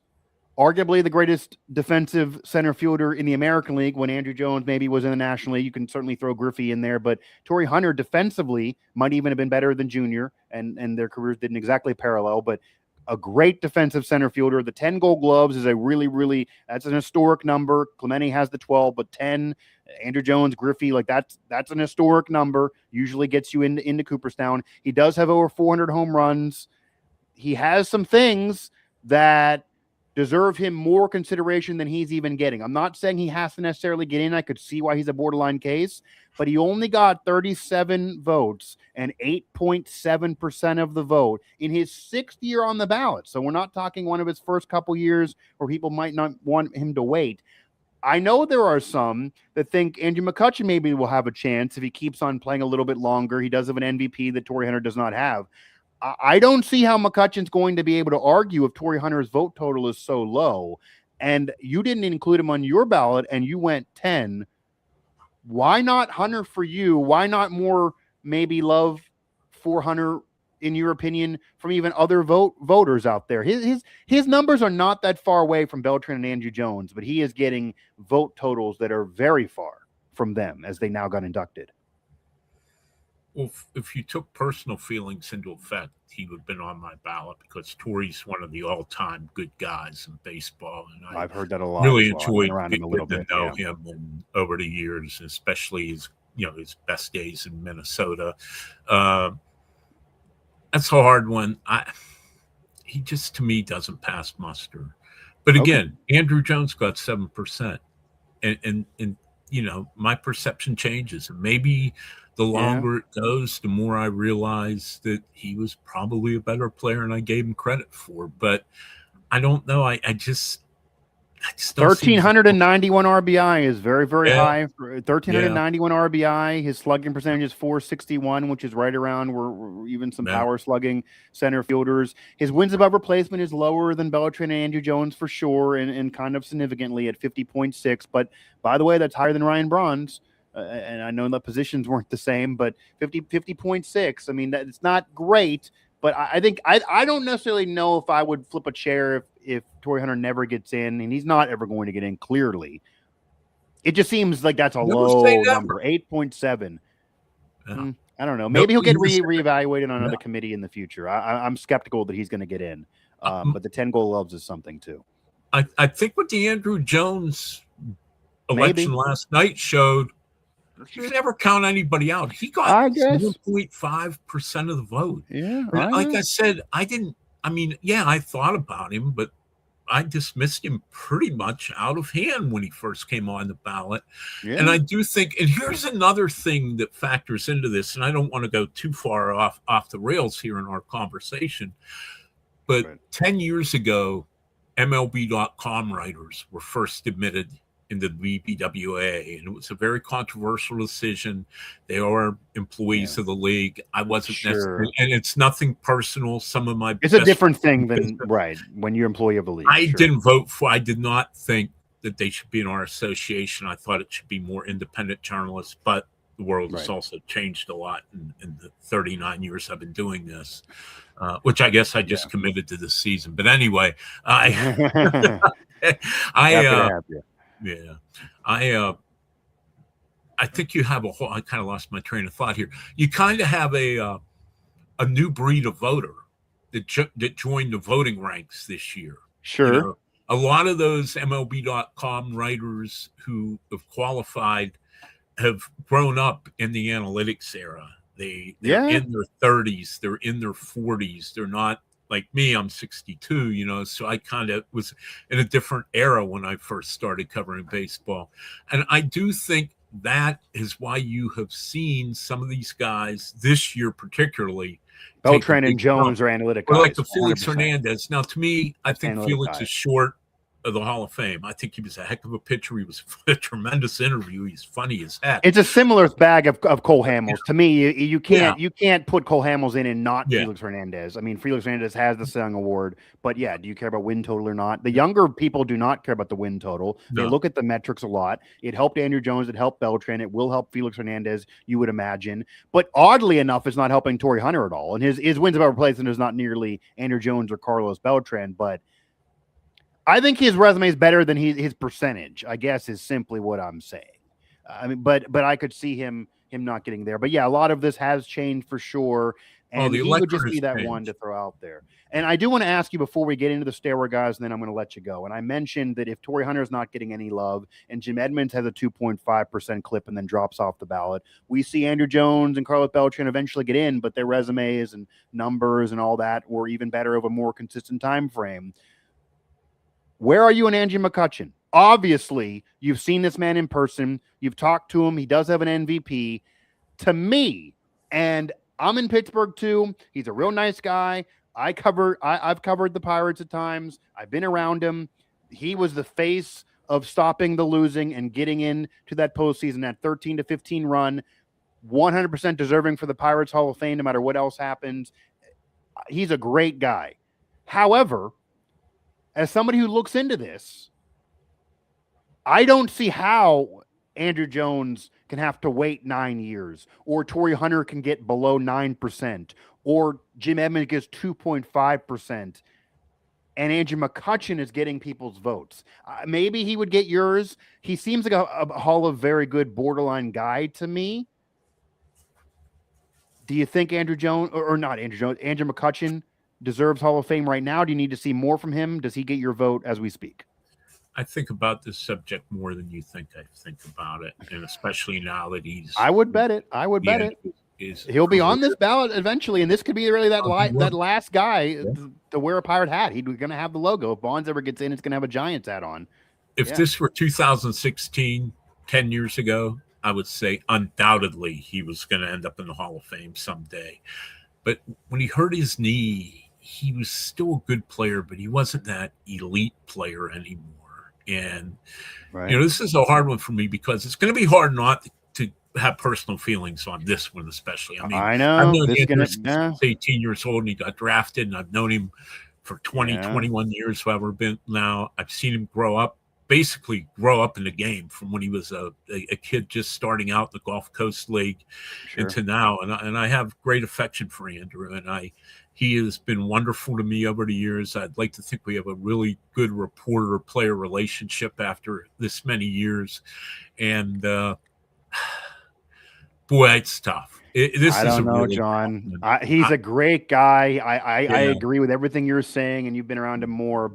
arguably the greatest defensive center fielder in the American League when Andrew Jones maybe was in the National League. You can certainly throw Griffey in there, but Torrey Hunter defensively might even have been better than Junior, and their careers didn't exactly parallel, but a great defensive center fielder. The 10 gold gloves is a really, that's an historic number. Clemente has the 12, but 10, Andrew Jones, Griffey, like that's an historic number. Usually gets you into Cooperstown. He does have over 400 home runs. He has some things that deserve him more consideration than he's even getting. I'm not saying he has to necessarily get in. I could see why he's a borderline case, but he only got 37 votes and 8.7% of the vote in his 6th year on the ballot. So we're not talking one of his first couple years where people might not want him to wait. I know there are some that think Andrew McCutchen maybe will have a chance if he keeps on playing a little bit longer. He does have an MVP that Torrey Hunter does not have. I don't see how McCutchen's going to be able to argue if Torrey Hunter's vote total is so low, and you didn't include him on your ballot and you went 10. Why not Hunter for you? Why not more maybe love for Hunter, in your opinion, from even other voters out there? His numbers are not that far away from Beltran and Andrew Jones, but he is getting vote totals that are very far from them as they now got inducted. Well, if you took personal feelings into effect, he would have been on my ballot because Torrey's one of the all-time good guys in baseball, and I've heard that a lot. Really enjoyed around him a little bit. Know him and over the years, especially his best days in Minnesota. That's a hard one. He just, to me, doesn't pass muster. But again, Andrew Jones got 7%, and my perception changes, and maybe the longer it goes, the more I realize that he was probably a better player than I gave him credit for. But I don't know. I just 1,391 RBI is very, very high. 1,391 RBI. His slugging percentage is .461, which is right around where even some power slugging center fielders. His wins above replacement is lower than Beltran and Andrew Jones for sure, and kind of significantly at 50.6. But by the way, that's higher than Ryan Braun's. And I know the positions weren't the same, but 50.6. I mean, it's not great, but I think I don't necessarily know if I would flip a chair if Torrey Hunter never gets in, and he's not ever going to get in. Clearly, it just seems like that's a low number. 8.7. Yeah. I don't know. Maybe he'll get reevaluated on another committee in the future. I'm skeptical that he's going to get in, but the 10 gold gloves is something too. I think what the Andrew Jones election last night showed. You never count anybody out. He got 7.5% of the vote. Yeah. I said, I thought about him, but I dismissed him pretty much out of hand when he first came on the ballot. Yeah. And I do think, and here's another thing that factors into this, and I don't want to go too far off the rails here in our conversation, but 10 years ago, MLB.com writers were first admitted into the BBWA, and it was a very controversial decision. They are employees of the league. I wasn't necessarily, and it's nothing personal. Some of my it's a different thing than when you're employee of the league. I didn't vote for. I did not think that they should be in our association. I thought it should be more independent journalists, but the world has also changed a lot in the 39 years I've been doing this, which I guess I just committed to this season. But anyway, I think you have I kind of lost my train of thought here. You kind of have a new breed of voter that joined the voting ranks this year. Sure. A lot of those MLB.com writers who have qualified have grown up in the analytics era. They're in their 30s. They're in their 40s. They're not like me. I'm 62, so I kind of was in a different era when I first started covering baseball. And I do think that is why you have seen some of these guys this year, particularly take a Beltran and big jump. Jones are analytic Or like guys. the Felix 100%. Hernandez. Now, to me, I think Analytic Felix guy. is short of the Hall of Fame. I think he was a heck of a pitcher. He was a tremendous interview. He's funny as heck. It's a similar bag of Cole Hamels. Yeah. To me, you can't put Cole Hamels in and not Yeah. Felix Hernandez. I mean, Felix Hernandez has the Cy Young Award, but yeah, do you care about win total or not? The younger people do not care about the win total. They No. look at the metrics a lot. It helped Andrew Jones. It helped Beltran. It will help Felix Hernandez, you would imagine. But oddly enough, it's not helping Torrey Hunter at all. And his wins above replacement is not nearly Andrew Jones or Carlos Beltran, but I think his resume is better than his percentage, I guess, is simply what I'm saying. I mean, but I could see him not getting there. But yeah, a lot of this has changed for sure. And he would just be that one to throw out there. And I do want to ask you before we get into the steroid guys, and then I'm going to let you go. And I mentioned that if Torrey Hunter is not getting any love and Jim Edmonds has a 2.5% clip and then drops off the ballot, we see Andrew Jones and Carlos Beltran eventually get in, but their resumes and numbers and all that were even better over a more consistent time frame. Where are you in Andrew McCutchen? Obviously, you've seen this man in person. You've talked to him. He does have an MVP. To me, and I'm in Pittsburgh too, he's a real nice guy. I've covered the Pirates at times. I've been around him. He was the face of stopping the losing and getting into that postseason, that 13-15 run. 100% deserving for the Pirates Hall of Fame, no matter what else happens. He's a great guy. However, as somebody who looks into this, I don't see how Andrew Jones can have to wait 9 years, or Torrey Hunter can get below 9%, or Jim Edmonds gets 2.5%, and Andrew McCutchen is getting people's votes. Maybe he would get yours. He seems like a Hall of very good borderline guy to me. Do you think Andrew Jones, or not Andrew Jones, Andrew McCutchen deserves Hall of Fame right now? Do you need to see more from him? Does he get your vote as we speak? I think about this subject more than you think I think about it, and especially now that he's. I would bet it. He'll be on this ballot eventually, and this could be really that last guy to wear a Pirate hat. He's going to have the logo. If Bonds ever gets in, it's going to have a Giants hat on. If this were 2016, 10 years ago, I would say undoubtedly he was going to end up in the Hall of Fame someday. But when he hurt his knee, he was still a good player, but he wasn't that elite player anymore. And, this is a hard one for me because it's going to be hard not to have personal feelings on this one, especially. I mean, I know. I've known Andrew since 18 years old, and he got drafted, and I've known him for 21 years, whoever been now. I've seen him basically grow up in the game from when he was a kid just starting out the Gulf Coast League into now. And I have great affection for Andrew, and he has been wonderful to me over the years. I'd like to think we have a really good reporter-player relationship after this many years. And, boy, it's tough. I don't know, John. He's a great guy. I agree with everything you're saying, and you've been around him more.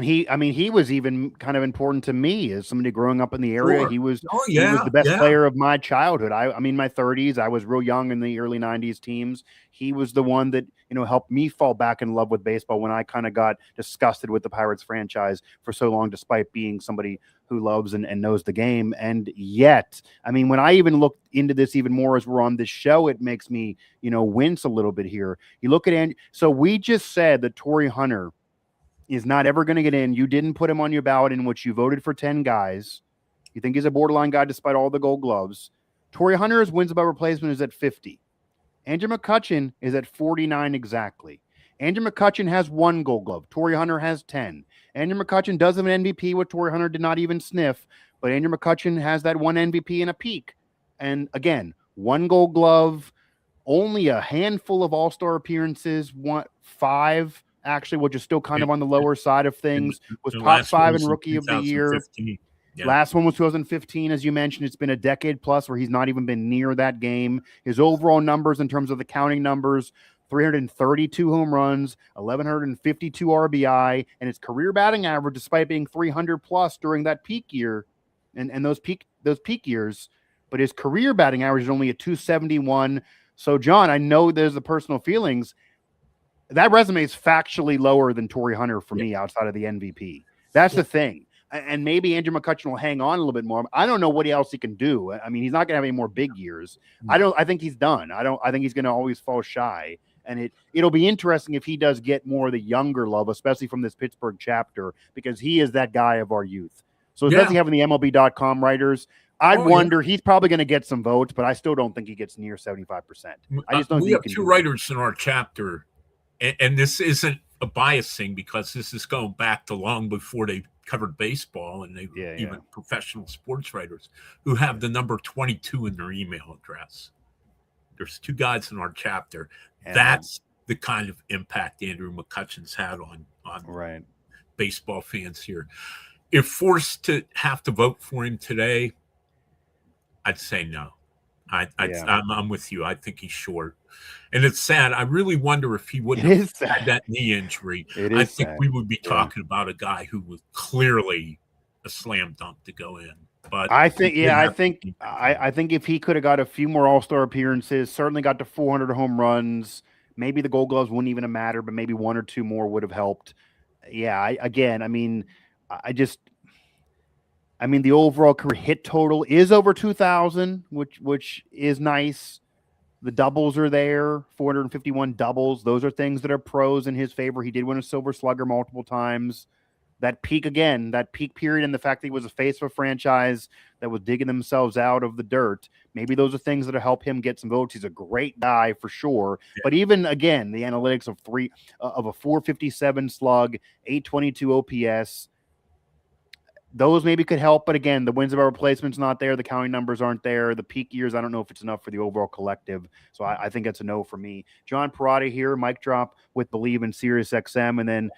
He was even kind of important to me as somebody growing up in the area. Sure. He was the best player of my childhood. I mean, my 30s. I was real young in the early 90s teams. He was the one that helped me fall back in love with baseball when I kind of got disgusted with the Pirates franchise for so long, despite being somebody who loves and knows the game. And yet, I mean, when I even look into this even more as we're on this show, it makes me, wince a little bit here. You look at Andy. So we just said that Torrey Hunter is not ever going to get in. You didn't put him on your ballot in which you voted for 10 guys. You think he's a borderline guy despite all the gold gloves. Torrey Hunter's wins above replacement is at 50. Andrew McCutchen is at 49 exactly. Andrew McCutchen has 1 gold glove. Torrey Hunter has 10. Andrew McCutchen does have an MVP, which Torrey Hunter did not even sniff, but Andrew McCutchen has that 1 MVP and a peak. And again, 1 gold glove, only a handful of all-star appearances, 5 actually, which is still kind of on the lower side of things, was top 5 in Rookie of the Year. Yeah. Last one was 2015, as you mentioned. It's been a decade plus where he's not even been near that game. His overall numbers in terms of the counting numbers, 332 home runs, 1,152 RBI, and his career batting average, despite being 300 plus during that peak year and those peak years, but his career batting average is only a 271. So, John, I know there's the personal feelings. That resume is factually lower than Torrey Hunter for me outside of the MVP. That's the thing. and maybe Andrew McCutchen will hang on a little bit more. I don't know what else he can do. I mean, he's not going to have any more big years. I think he's done. I think he's going to always fall shy. And it'll be interesting if he does get more of the younger love, especially from this Pittsburgh chapter, because he is that guy of our youth. So especially having the MLB.com writers, I'd wonder he's probably going to get some votes, but I still don't think he gets near 75%. I just don't think we have 2 writers in our chapter, and this isn't a bias thing because this is going back to long before they covered baseball, and they were even professional sports writers who have the number 22 in their email address. There's 2 guys in our chapter. That's the kind of impact Andrew McCutchen's had on baseball fans here. If forced to have to vote for him today, I'd say no. I'm with you. I think he's short. And it's sad. I really wonder if he wouldn't have had that knee injury. I think we would be talking about a guy who was clearly a slam dunk to go in. But I think if he could have got a few more All-Star appearances, certainly got to 400 home runs, maybe the Gold Gloves wouldn't even have mattered, but maybe 1 or 2 more would have helped. Yeah, the overall career hit total is over 2,000, which is nice. The doubles are there, 451 doubles. Those are things that are pros in his favor. He did win a Silver Slugger multiple times. That peak period, and the fact that he was a face of a franchise that was digging themselves out of the dirt, maybe those are things that will help him get some votes. He's a great guy for sure. Yeah. But even, again, the analytics of a 457 slug, 822 OPS, those maybe could help, but again, the wins above replacement's not there. The counting numbers aren't there. The peak years, I don't know if it's enough for the overall collective. So I think that's a no for me. John Perrotto here, mic drop with Believe in Sirius XM. And then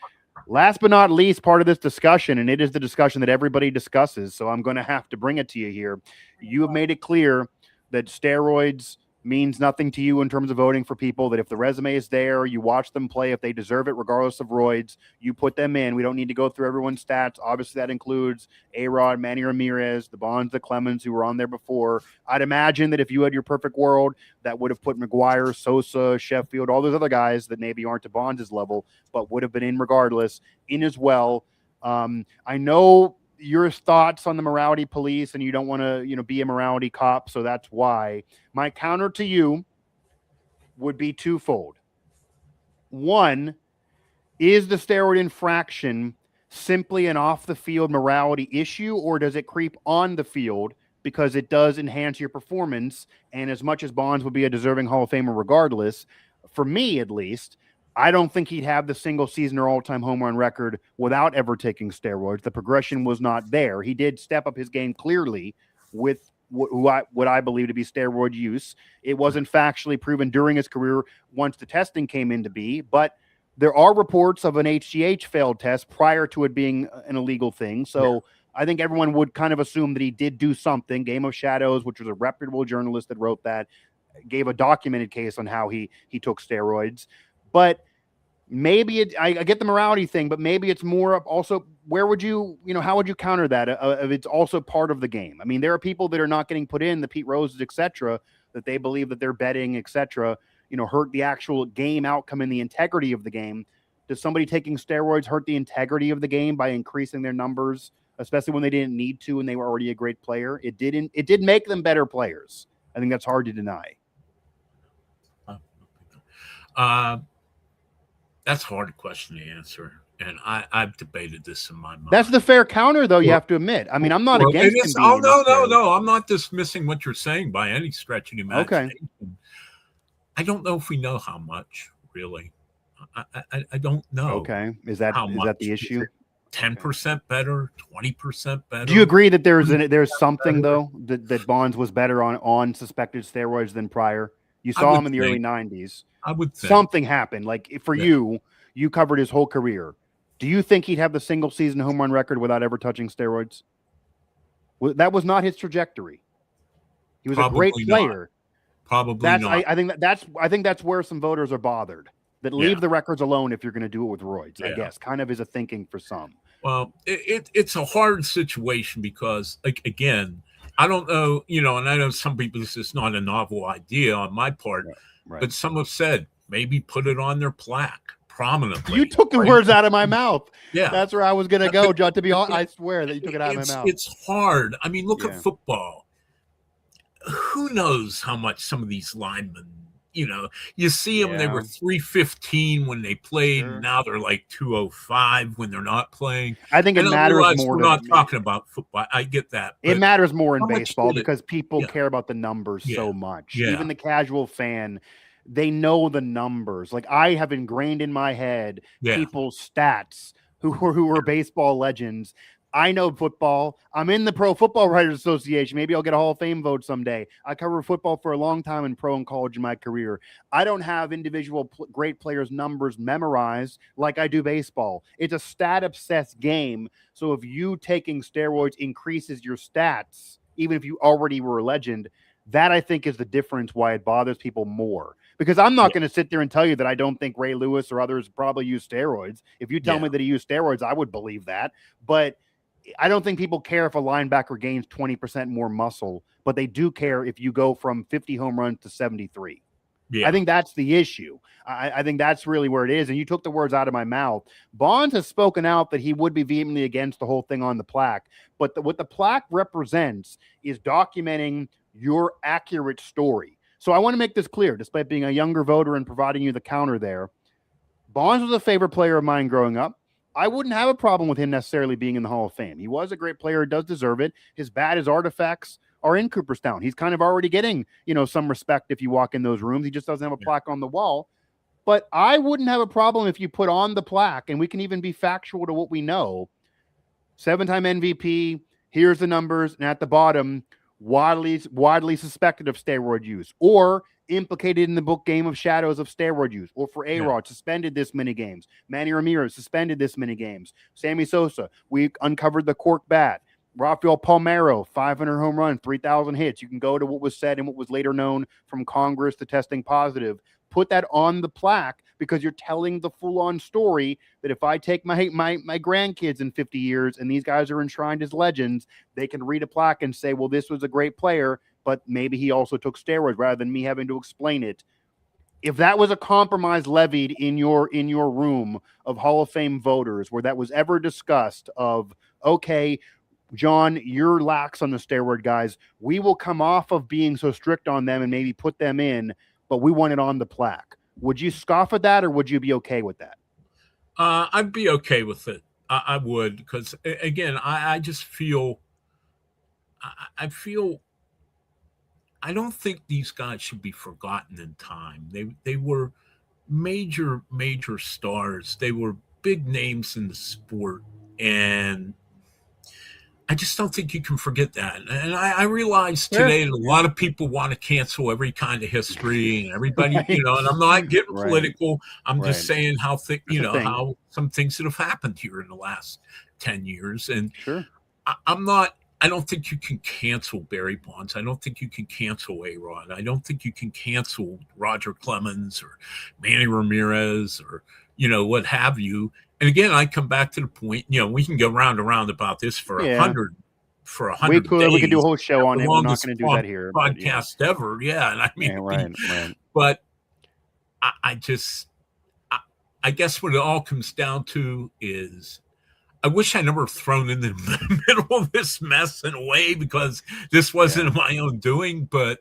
last but not least, part of this discussion, and it is the discussion that everybody discusses, so I'm going to have to bring it to you here. You have made it clear that steroids means nothing to you in terms of voting for people, that if the resume is there, you watch them play, if they deserve it regardless of roids, you put them in. We don't need to go through everyone's stats. Obviously, that includes A-Rod, Manny Ramirez, the Bonds, the Clemens, who were on there before. I'd imagine that if you had your perfect world, that would have put McGuire, Sosa, Sheffield, all those other guys that maybe aren't to Bonds' level, but would have been in regardless, in as well. I know your thoughts on the morality police, and you don't want to, be a morality cop, so that's why. My counter to you would be twofold. One, is the steroid infraction simply an off-the-field morality issue, or does it creep on the field because it does enhance your performance? And as much as Bonds would be a deserving Hall of Famer regardless, for me at least, I don't think he'd have the single season or all-time home run record without ever taking steroids. The progression was not there. He did step up his game clearly with what I believe to be steroid use. It wasn't factually proven during his career once the testing came into be, but there are reports of an HGH failed test prior to it being an illegal thing. So I think everyone would kind of assume that he did do something. Game of Shadows, which was a reputable journalist that wrote that, gave a documented case on how he took steroids. But maybe I get the morality thing, but maybe it's more also, where would you, how would you counter that if it's also part of the game? I mean, there are people that are not getting put in, the Pete Roses, et cetera, that they believe that their betting, et cetera, hurt the actual game outcome and the integrity of the game. Does somebody taking steroids hurt the integrity of the game by increasing their numbers, especially when they didn't need to and they were already a great player? It did make them better players. I think that's hard to deny. That's a hard question to answer, and I've debated this in my mind. That's the fair counter, though, you have to admit. I mean, I'm not against him. No. I'm not dismissing what you're saying by any stretch of the imagination. Okay. I don't know if we know how much, really. I don't know. Okay. Is that the issue? 10% better, 20% better. Do you agree that there's something, though, that Bonds was better on suspected steroids than prior? You saw him in the early 90s. I would think something happened. Like for you covered his whole career. Do you think he'd have the single season home run record without ever touching steroids? That was not his trajectory. He was a great player. Probably not. I think that's where some voters are bothered. That leave the records alone if you're going to do it with roids. I guess kind of is a thinking for some. Well, it's a hard situation because, like, again, I don't know, and I know some people, this is not a novel idea on my part, right. But some have said maybe put it on their plaque, prominently. You took the words out of my mouth. Yeah. That's where I was going to go, John. To be honest, I swear that you took it out of my mouth. It's hard. I mean, look at football. Who knows how much some of these linemen, you see them, they were 315 when they played, and now they're like 205 when they're not playing. I think it matters more. We're not talking about football. I get that. It matters more in baseball because people care about the numbers so much. Yeah. Even the casual fan, they know the numbers. Like I have ingrained in my head people's stats who were baseball legends. I know football. I'm in the Pro Football Writers Association. Maybe I'll get a Hall of Fame vote someday. I covered football for a long time in pro and college in my career. I don't have individual great players' numbers memorized like I do baseball. It's a stat-obsessed game. So if you taking steroids increases your stats, even if you already were a legend, that I think is the difference why it bothers people more. Because I'm not going to sit there and tell you that I don't think Ray Lewis or others probably use steroids. If you tell me that he used steroids, I would believe that. But I don't think people care if a linebacker gains 20% more muscle, but they do care if you go from 50 home runs to 73. Yeah. I think that's the issue. I think that's really where it is. And you took the words out of my mouth. Bonds has spoken out that he would be vehemently against the whole thing on the plaque. But what the plaque represents is documenting your accurate story. So I want to make this clear, despite being a younger voter and providing you the counter there. Bonds was a favorite player of mine growing up. I wouldn't have a problem with him necessarily being in the Hall of Fame. He was a great player, does deserve it. His bat, his artifacts are in Cooperstown. He's kind of already getting, some respect if you walk in those rooms. He just doesn't have a plaque on the wall. But I wouldn't have a problem if you put on the plaque, and we can even be factual to what we know. 7-time MVP, here's the numbers, and at the bottom, widely suspected of steroid use, or implicated in the book Game of Shadows of steroid use, or for A-Rod, suspended this many games. Manny Ramirez suspended this many games. Sammy Sosa, we uncovered the cork bat. Rafael Palmeiro, 500 home runs, 3,000 hits. You can go to what was said and what was later known from Congress to testing positive. Put that on the plaque because you're telling the full-on story that if I take my grandkids in 50 years and these guys are enshrined as legends, they can read a plaque and say, well, this was a great player, but maybe he also took steroids, rather than me having to explain it. If that was a compromise levied in your room of Hall of Fame voters where that was ever discussed of, okay, John, you're lax on the steroid guys. We will come off of being so strict on them and maybe put them in, but we want it on the plaque. Would you scoff at that, or would you be okay with that? I'd be okay with it. I would, because again, I just feel, I don't think these guys should be forgotten in time. They were major stars. They were big names in the sport, and I just don't think you can forget that. And I realize today that a lot of people want to cancel every kind of history and everybody, and I'm not getting political. I'm just saying how how some things that have happened here in the last 10 years. And I don't think you can cancel Barry Bonds. I don't think you can cancel A-Rod. I don't think you can cancel Roger Clemens or Manny Ramirez or, what have you. And again, I come back to the point, we can go round and round about this for 100 days. We could do a whole show on it. We're not going to do that here. Podcast ever. Yeah. And I mean, but I guess what it all comes down to is I wish I never thrown in the middle of this mess in a way, because this wasn't my own doing, but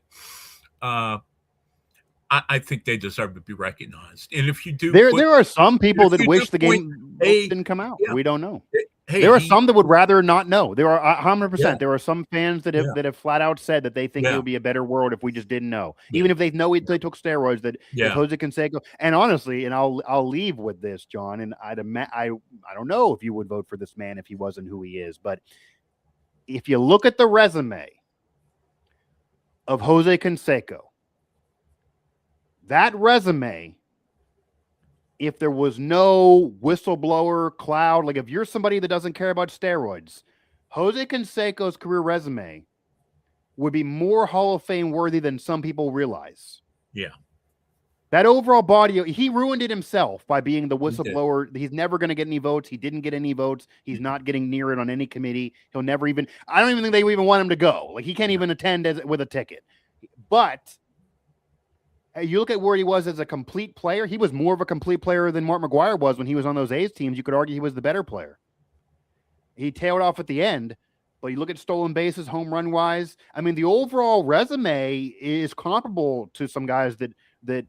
I think they deserve to be recognized. And if you do, there are some people that wish the game didn't come out. We don't know. There are some that would rather not know. There are 100%. There are some fans that have flat out said that they think it would be a better world if we just didn't know, even if they know they took steroids. That if Jose Canseco, and honestly, and I'll leave with this, John. And I don't know if you would vote for this man if he wasn't who he is, but if you look at the resume of Jose Canseco, that resume, if there was no whistleblower cloud, like if you're somebody that doesn't care about steroids, Jose Canseco's career resume would be more Hall of Fame worthy than some people realize. Yeah. That overall body, he ruined it himself by being the whistleblower. He's never going to get any votes. He didn't get any votes. He's not getting near it on any committee. He'll never even, I don't even think they even want him to go. Like he can't even attend with a ticket. But You look at where he was as a complete player. He was more of a complete player than Mark McGwire was when he was on those A's teams. You could argue he was the better player. He tailed off at the end, but you look at stolen bases, home run wise. I mean, the overall resume is comparable to some guys that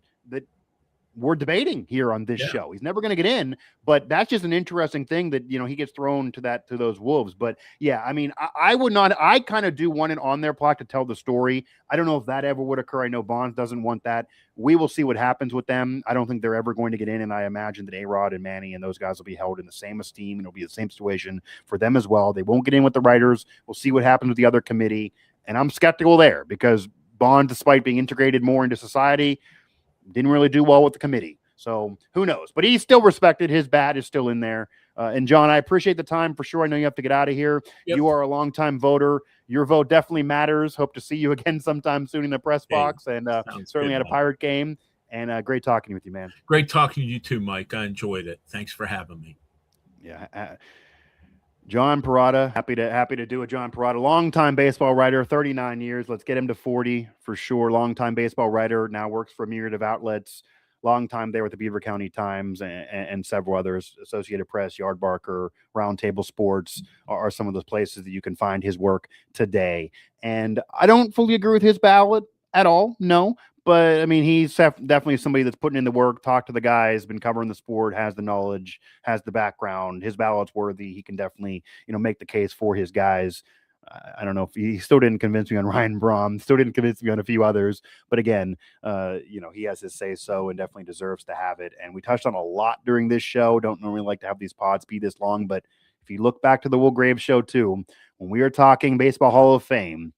we're debating here on this show. He's never going to get in, but that's just an interesting thing that, he gets thrown to those wolves. But yeah, I mean, I would not, I kind of do want it on their plaque to tell the story. I don't know if that ever would occur. I know Bonds doesn't want that. We will see what happens with them. I don't think they're ever going to get in. And I imagine that A-Rod and Manny and those guys will be held in the same esteem. And it'll be the same situation for them as well. They won't get in with the writers. We'll see what happens with the other committee. And I'm skeptical there because Bonds, despite being integrated more into society, didn't really do well with the committee. So who knows? But he's still respected. His bat is still in there. And John, I appreciate the time for sure. I know you have to get out of here. Yep. You are a longtime voter. Your vote definitely matters. Hope to see you again sometime soon in the press box. And certainly at a Pirate game. And great talking with you, man. Great talking to you too, Mike. I enjoyed it. Thanks for having me. Yeah. John Perrotto, happy to do a John Perrotto, longtime baseball writer, 39 years. Let's get him to 40 for sure. Longtime baseball writer, now works for a myriad of outlets. Long time there with the Beaver County Times and several others. Associated Press, Yardbarker, Roundtable Sports are some of those places that you can find his work today. And I don't fully agree with his ballot at all, no. But, I mean, he's definitely somebody that's putting in the work, talked to the guys, been covering the sport, has the knowledge, has the background. His ballot's worthy. He can definitely, make the case for his guys. I don't know if he still didn't convince me on Ryan Braun, still didn't convince me on a few others. But again, he has his say so and definitely deserves to have it. And we touched on a lot during this show. Don't normally like to have these pods be this long. But if you look back to the Will Graves show, too, when we are talking Baseball Hall of Fame,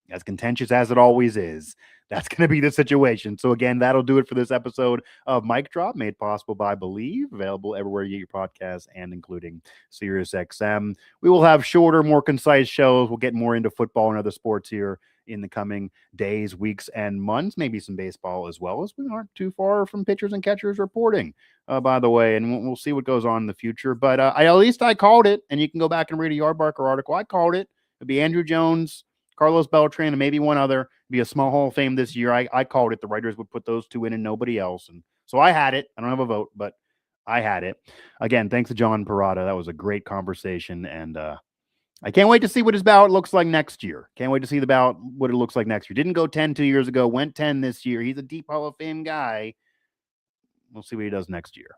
as contentious as it always is, that's going to be the situation. So again, that'll do it for this episode of Mic Drop, made possible by Believe, available everywhere you get your podcasts and including SiriusXM. We will have shorter, more concise shows. We'll get more into football and other sports here in the coming days, weeks, and months. Maybe some baseball as well, as we aren't too far from pitchers and catchers reporting, by the way, and we'll see what goes on in the future. But at least I called it, and you can go back and read a Yardbarker article. I called it. It'd be Andrew Jones, Carlos Beltran, and maybe one other. Be a small Hall of Fame this year. I called it. The writers would put those two in and nobody else. And so I had it. I don't have a vote, but I had it. Again, thanks to John Perrotto. That was a great conversation. And I can't wait to see what his ballot looks like next year. Can't wait to see the ballot, what it looks like next year. Didn't go 10 2 years ago, went 10 this year. He's a deep Hall of Fame guy. We'll see what he does next year.